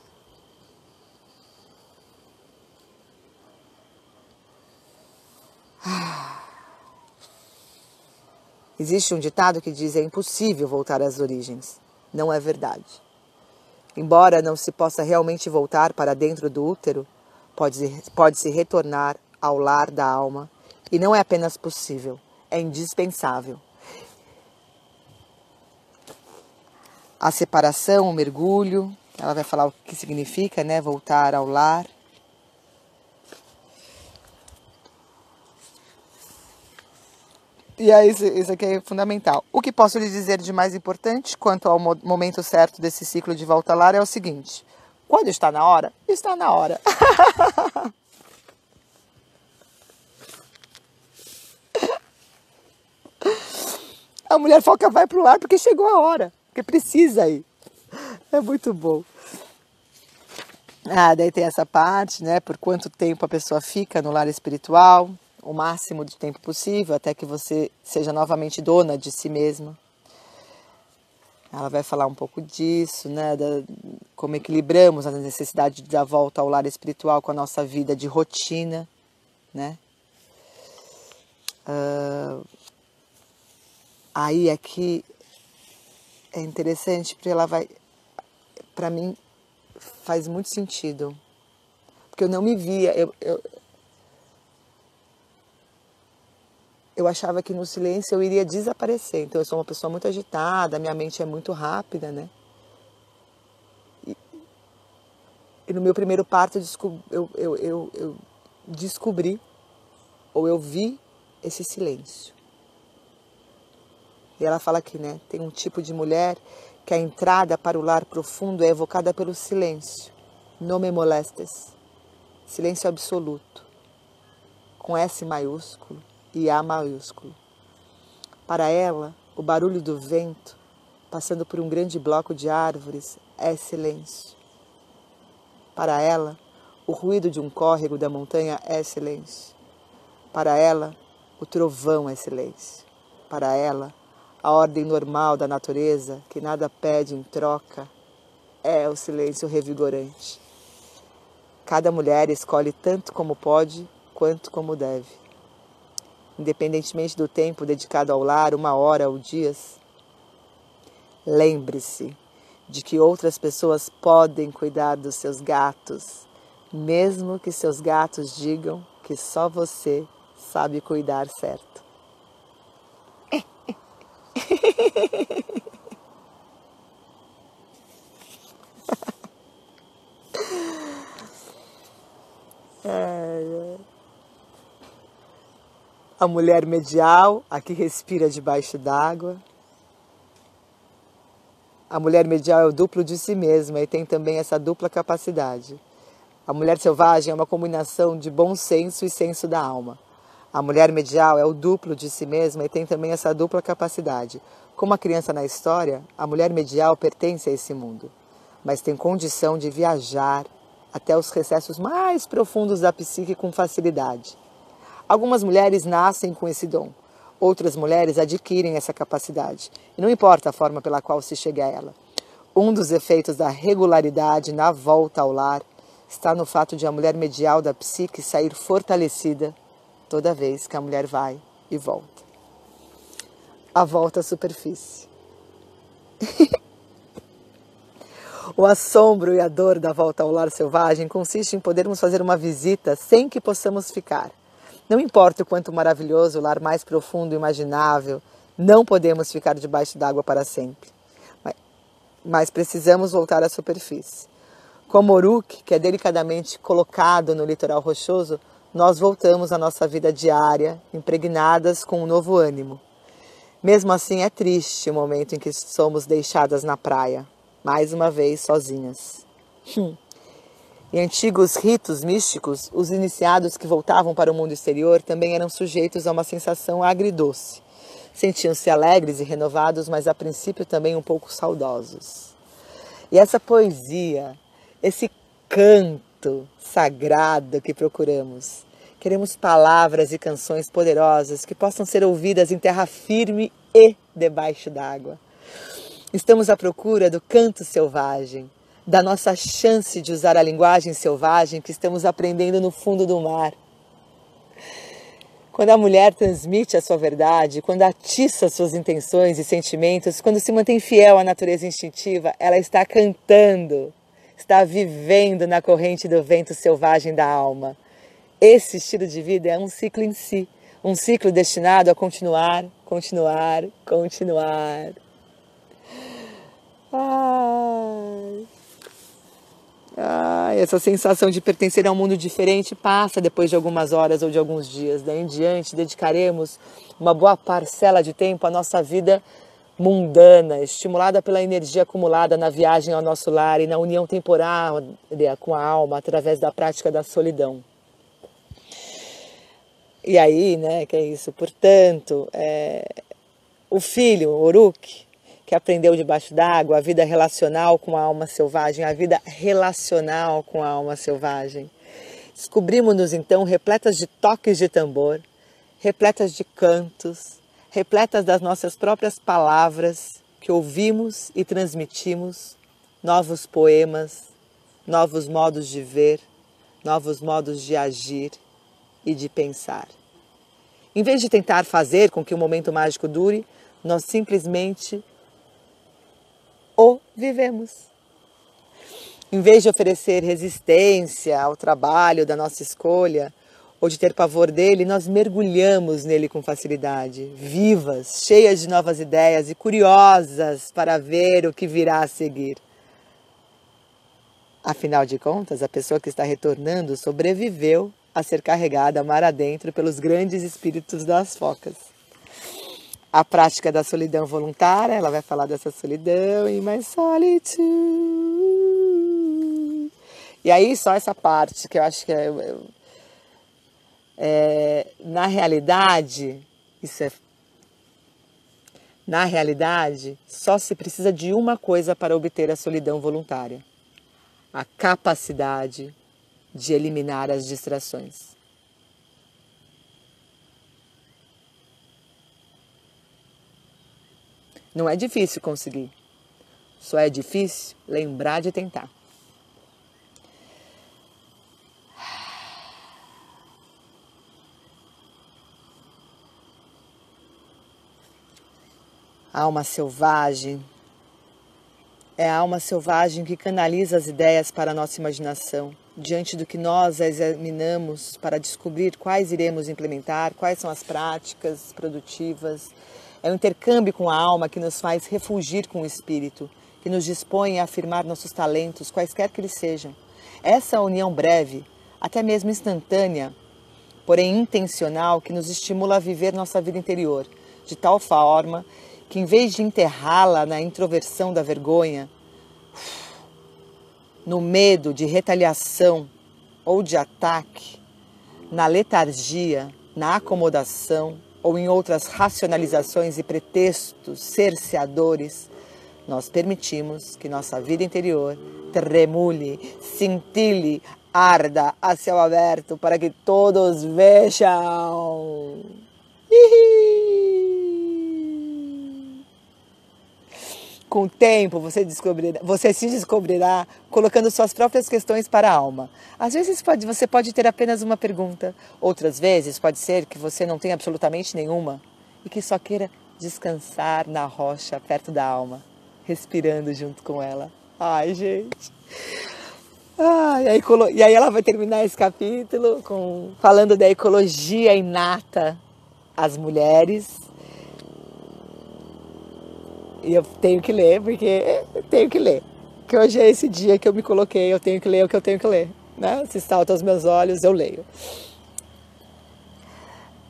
Existe um ditado que diz: é impossível voltar às origens. Não é verdade. Embora não se possa realmente voltar para dentro do útero, pode-se retornar ao lar da alma. E não é apenas possível, é indispensável. A separação, o mergulho, ela vai falar o que significa, né, voltar ao lar. E aí, isso aqui é fundamental. O que posso lhe dizer de mais importante quanto ao momento certo desse ciclo de volta ao lar é o seguinte: quando está na hora, está na hora. A mulher foca vai pro lar porque chegou a hora, porque precisa ir. É muito bom. Daí tem essa parte, né? Por quanto tempo a pessoa fica no lar espiritual. O máximo de tempo possível, até que você seja novamente dona de si mesma. Ela vai falar um pouco disso, né? Como equilibramos a necessidade da volta ao lar espiritual com a nossa vida de rotina, né? Aí aqui é interessante porque ela vai, para mim, faz muito sentido. Porque eu não me via, eu achava que no silêncio eu iria desaparecer. Então eu sou uma pessoa muito agitada, minha mente é muito rápida, né? E no meu primeiro parto eu descobri, ou eu vi esse silêncio. E ela fala aqui, né? Tem um tipo de mulher que a entrada para o lar profundo é evocada pelo silêncio. Não me molestes. Silêncio absoluto. Com S maiúsculo e A maiúsculo. Para ela, o barulho do vento, passando por um grande bloco de árvores, é silêncio. Para ela, o ruído de um córrego da montanha é silêncio. Para ela, o trovão é silêncio. Para ela, a ordem normal da natureza, que nada pede em troca, é o silêncio revigorante. Cada mulher escolhe tanto como pode, quanto como deve. Independentemente do tempo dedicado ao lar, 1 hora ou dias, Lembre-se de que outras pessoas podem cuidar dos seus gatos, mesmo que seus gatos digam que só você sabe cuidar certo. A mulher medial, a que respira debaixo d'água. A mulher medial é o duplo de si mesma e tem também essa dupla capacidade. A mulher selvagem é uma combinação de bom senso e senso da alma. A mulher medial é o duplo de si mesma e tem também essa dupla capacidade. Como a criança na história, a mulher medial pertence a esse mundo, mas tem condição de viajar até os recessos mais profundos da psique com facilidade. Algumas mulheres nascem com esse dom, outras mulheres adquirem essa capacidade, e não importa a forma pela qual se chega a ela. Um dos efeitos da regularidade na volta ao lar está no fato de a mulher medial da psique sair fortalecida toda vez que a mulher vai e volta. A volta à superfície. O assombro e a dor da volta ao lar selvagem consiste em podermos fazer uma visita sem que possamos ficar. Não importa o quanto maravilhoso o lar mais profundo imaginável, não podemos ficar debaixo d'água para sempre. Mas precisamos voltar à superfície. Como Uruk, que é delicadamente colocado no litoral rochoso, nós voltamos à nossa vida diária, impregnadas com um novo ânimo. Mesmo assim, é triste o momento em que somos deixadas na praia, mais uma vez sozinhas. Em antigos ritos místicos, os iniciados que voltavam para o mundo exterior também eram sujeitos a uma sensação agridoce. Sentiam-se alegres e renovados, mas a princípio também um pouco saudosos. E essa poesia, esse canto sagrado que procuramos, queremos palavras e canções poderosas que possam ser ouvidas em terra firme e debaixo d'água. Estamos à procura do canto selvagem, da nossa chance de usar a linguagem selvagem que estamos aprendendo no fundo do mar. Quando a mulher transmite a sua verdade, quando atiça suas intenções e sentimentos, quando se mantém fiel à natureza instintiva, ela está cantando, está vivendo na corrente do vento selvagem da alma. Esse estilo de vida é um ciclo em si, um ciclo destinado a continuar, continuar, continuar. Essa sensação de pertencer a um mundo diferente passa depois de algumas horas ou de alguns dias. Daí em diante, dedicaremos uma boa parcela de tempo à nossa vida mundana, estimulada pela energia acumulada na viagem ao nosso lar e na união temporária com a alma através da prática da solidão. E aí, que é isso? Portanto, o filho, o Uruk, que aprendeu debaixo d'água, a vida relacional com a alma selvagem, a vida relacional com a alma selvagem. Descobrimos-nos então repletas de toques de tambor, repletas de cantos, repletas das nossas próprias palavras que ouvimos e transmitimos, novos poemas, novos modos de ver, novos modos de agir e de pensar. Em vez de tentar fazer com que o momento mágico dure, nós simplesmente o vivemos. Em vez de oferecer resistência ao trabalho da nossa escolha, ou de ter pavor dele, nós mergulhamos nele com facilidade, vivas, cheias de novas ideias e curiosas para ver o que virá a seguir. Afinal de contas, a pessoa que está retornando sobreviveu a ser carregada mar adentro pelos grandes espíritos das focas. A prática da solidão voluntária, ela vai falar dessa solidão em My Solitude. E aí só essa parte que eu acho que na realidade, na realidade, só se precisa de uma coisa para obter a solidão voluntária: a capacidade de eliminar as distrações. Não é difícil conseguir, só é difícil lembrar de tentar. A alma selvagem É a alma selvagem que canaliza as ideias para a nossa imaginação, diante do que nós examinamos para descobrir quais iremos implementar, quais são as práticas produtivas. É o intercâmbio com a alma que nos faz refulgir com o espírito, que nos dispõe a afirmar nossos talentos, quaisquer que eles sejam. Essa união breve, até mesmo instantânea, porém intencional, que nos estimula a viver nossa vida interior, de tal forma que, em vez de enterrá-la na introversão da vergonha, no medo de retaliação ou de ataque, na letargia, na acomodação ou em outras racionalizações e pretextos cerceadores, nós permitimos que nossa vida interior tremule, cintile, arda a céu aberto para que todos vejam. Com o tempo, você se descobrirá colocando suas próprias questões para a alma. Às vezes você pode ter apenas uma pergunta. Outras vezes pode ser que você não tenha absolutamente nenhuma e que só queira descansar na rocha perto da alma, respirando junto com ela. Ai, gente. E aí ela vai terminar esse capítulo falando da ecologia inata às mulheres. E eu tenho que ler, porque eu tenho que ler. Que hoje é esse dia que eu me coloquei, eu tenho que ler o que eu tenho que ler. Né? Se salta aos meus olhos, eu leio.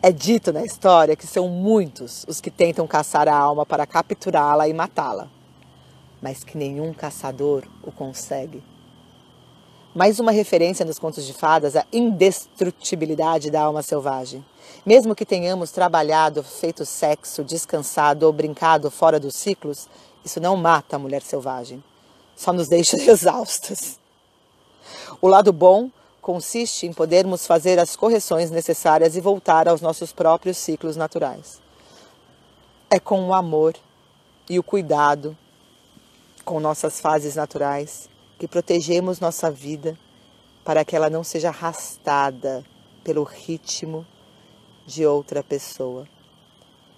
É dito na história que são muitos os que tentam caçar a alma para capturá-la e matá-la, mas que nenhum caçador o consegue. Mais uma referência nos contos de fadas à indestrutibilidade da alma selvagem. Mesmo que tenhamos trabalhado, feito sexo, descansado ou brincado fora dos ciclos, isso não mata a mulher selvagem, só nos deixa exaustas. O lado bom consiste em podermos fazer as correções necessárias e voltar aos nossos próprios ciclos naturais. É com o amor e o cuidado com nossas fases naturais que protegemos nossa vida para que ela não seja arrastada pelo ritmo de outra pessoa,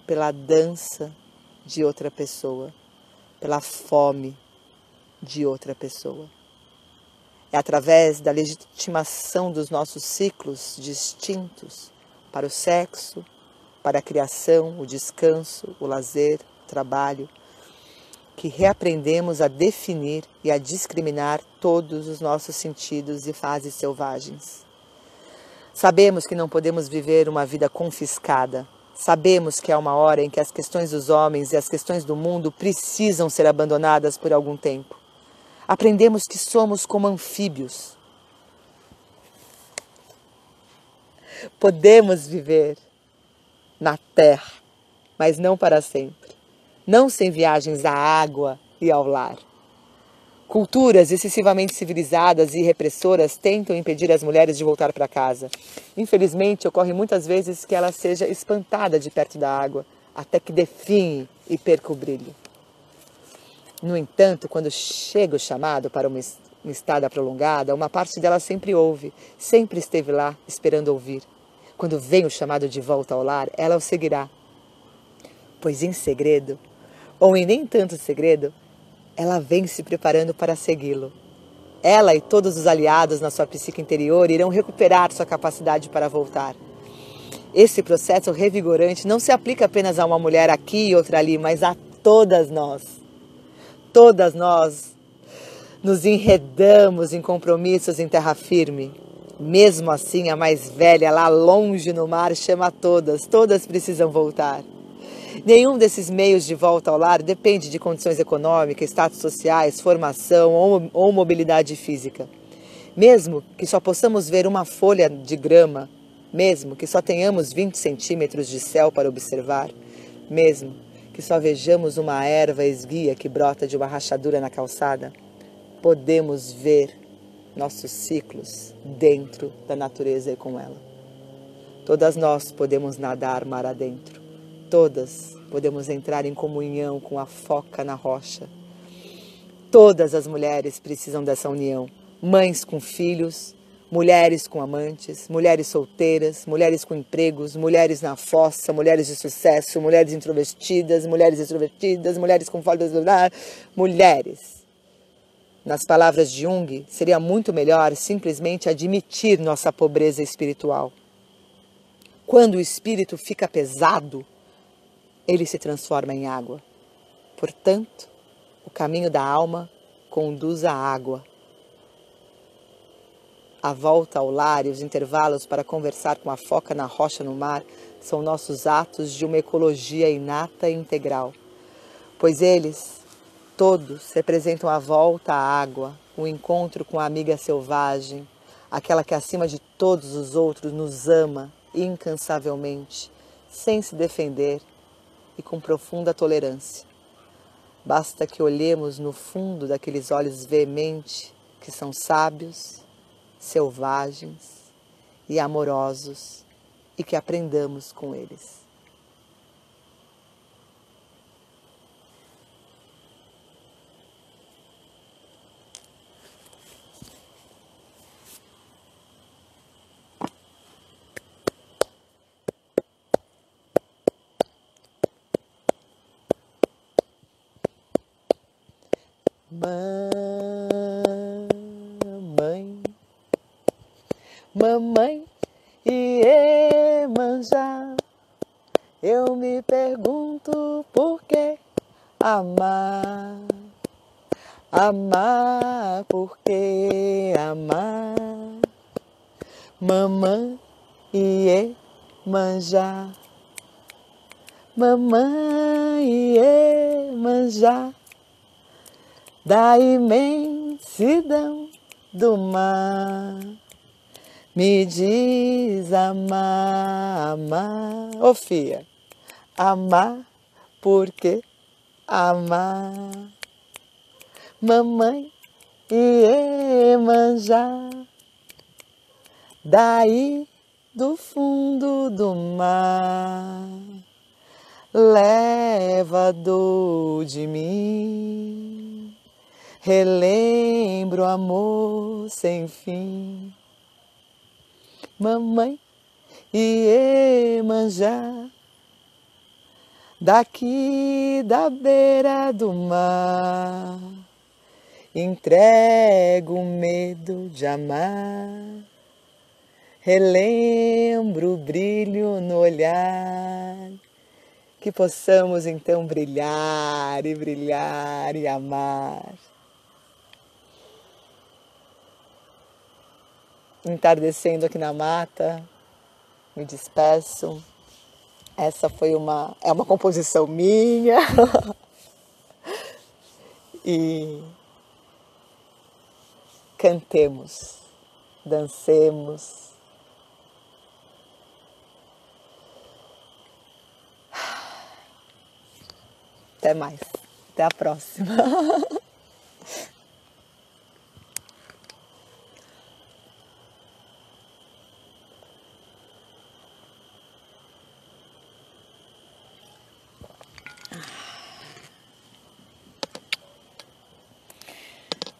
pela dança de outra pessoa, pela fome de outra pessoa. É através da legitimação dos nossos ciclos distintos para o sexo, para a criação, o descanso, o lazer, o trabalho, que reaprendemos a definir e a discriminar todos os nossos sentidos e fases selvagens. Sabemos que não podemos viver uma vida confiscada. Sabemos que há uma hora em que as questões dos homens e as questões do mundo precisam ser abandonadas por algum tempo. Aprendemos que somos como anfíbios. Podemos viver na terra, mas não para sempre. Não sem viagens à água e ao lar. Culturas excessivamente civilizadas e repressoras tentam impedir as mulheres de voltar para casa. Infelizmente, ocorre muitas vezes que ela seja espantada de perto da água, até que definhe e perca o brilho. No entanto, quando chega o chamado para uma estada prolongada, uma parte dela sempre ouve, sempre esteve lá esperando ouvir. Quando vem o chamado de volta ao lar, ela o seguirá. Pois em segredo, ou em nem tanto segredo, ela vem se preparando para segui-lo. Ela e todos os aliados na sua psique interior irão recuperar sua capacidade para voltar. Esse processo revigorante não se aplica apenas a uma mulher aqui e outra ali, mas a todas nós. Todas nós nos enredamos em compromissos em terra firme. Mesmo assim, a mais velha, lá longe no mar, chama a todas. Todas precisam voltar. Nenhum desses meios de volta ao lar depende de condições econômicas, status sociais, formação ou mobilidade física. Mesmo que só possamos ver uma folha de grama, mesmo que só tenhamos 20 centímetros de céu para observar, mesmo que só vejamos uma erva esguia que brota de uma rachadura na calçada, podemos ver nossos ciclos dentro da natureza e com ela. Todas nós podemos nadar mar adentro. Todas podemos entrar em comunhão com a foca na rocha. Todas as mulheres precisam dessa união. Mães com filhos, mulheres com amantes, mulheres solteiras, mulheres com empregos, mulheres na fossa, mulheres de sucesso, mulheres introvertidas, mulheres extrovertidas, mulheres com falta de lugar, mulheres. Nas palavras de Jung, seria muito melhor simplesmente admitir nossa pobreza espiritual. Quando o espírito fica pesado, ele se transforma em água. Portanto, o caminho da alma conduz à água. A volta ao lar e os intervalos para conversar com a foca na rocha no mar são nossos atos de uma ecologia inata e integral, pois eles, todos, representam a volta à água, o encontro com a amiga selvagem, aquela que acima de todos os outros nos ama incansavelmente, sem se defender e com profunda tolerância. Basta que olhemos no fundo daqueles olhos veementes que são sábios, selvagens e amorosos e que aprendamos com eles. Mamãe Iemanjá, eu me pergunto por que amar, por que amar. Mamãe Iemanjá, mamãe Iemanjá, da imensidão do mar, me diz amar, ô filha, amar, por que amar? Mamãe Iemanjá, daí do fundo do mar, leva a dor de mim, relembro o amor sem fim. Mamãe Iemanjá, daqui da beira do mar, entrego o medo de amar, relembro o brilho no olhar, que possamos então brilhar e amar. Entardecendo aqui na mata, me despeço. Essa foi uma composição minha. E cantemos, dancemos. Até mais. Até a próxima.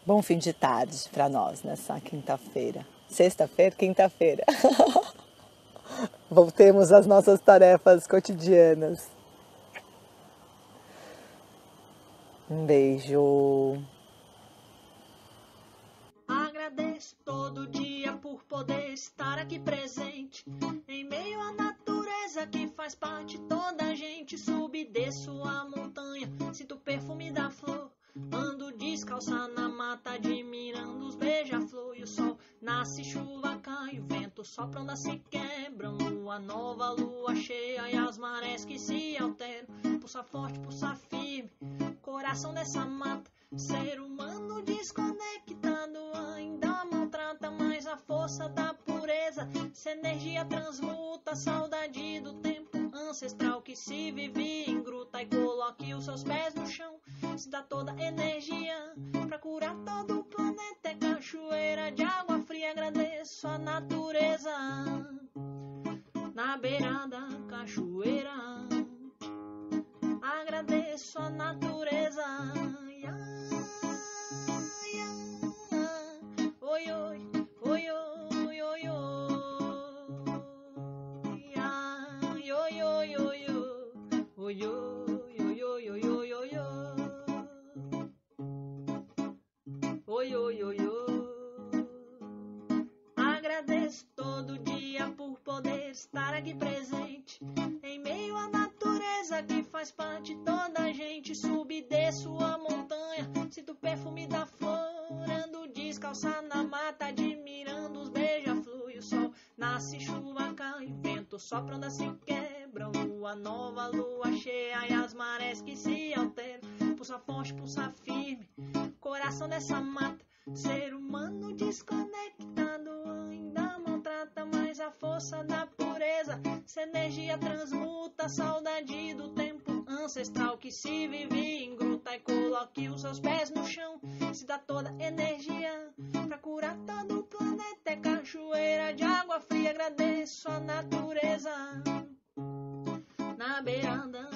Bom fim de tarde para nós nessa quinta-feira. Sexta-feira? Quinta-feira. Voltemos às nossas tarefas cotidianas. Um beijo. Agradeço todo dia por poder estar aqui presente, em meio à natureza que faz parte toda a gente. Subo e desço a montanha, sinto o perfume da flor, ando descalça na mata, admirando os beija-flor. E o sol nasce, chuva cai, o vento sopra, ondas se quebram, lua nova, lua cheia e as marés que se alteram. Pulsa forte, pulsa firme, coração dessa mata, ser humano desconectado ainda maltrata, mas a força da pureza, essa energia transmuta, saudade do tempo ancestral que se vive em gruta. E coloque os seus pés no chão, se dá toda energia pra curar todo o planeta. É cachoeira de água fria, agradeço a natureza na beira da cachoeira, agradeço a natureza. Oi, oi, oi, oi, oi, oi, oi, oi, oi, oi, oi, oi, oi, oi, oi, oi, oi, que faz parte toda a gente. Subo e desço a montanha, sinto o perfume da flor, ando descalça na mata, admirando os beija-flor. E o sol nasce, chuva cai, vento sopra, onda se quebra, lua nova, lua cheia e as marés que se alteram. Pulsa forte, pulsa firme, coração dessa mata. Ser humano desconectado ainda maltrata mais a força da pureza. Essa energia transmuta a saudade do tempo ancestral que se vive em gruta. E coloque os seus pés no chão, se dá toda energia pra curar todo o planeta. É cachoeira de água fria, agradeço a natureza na beira andando.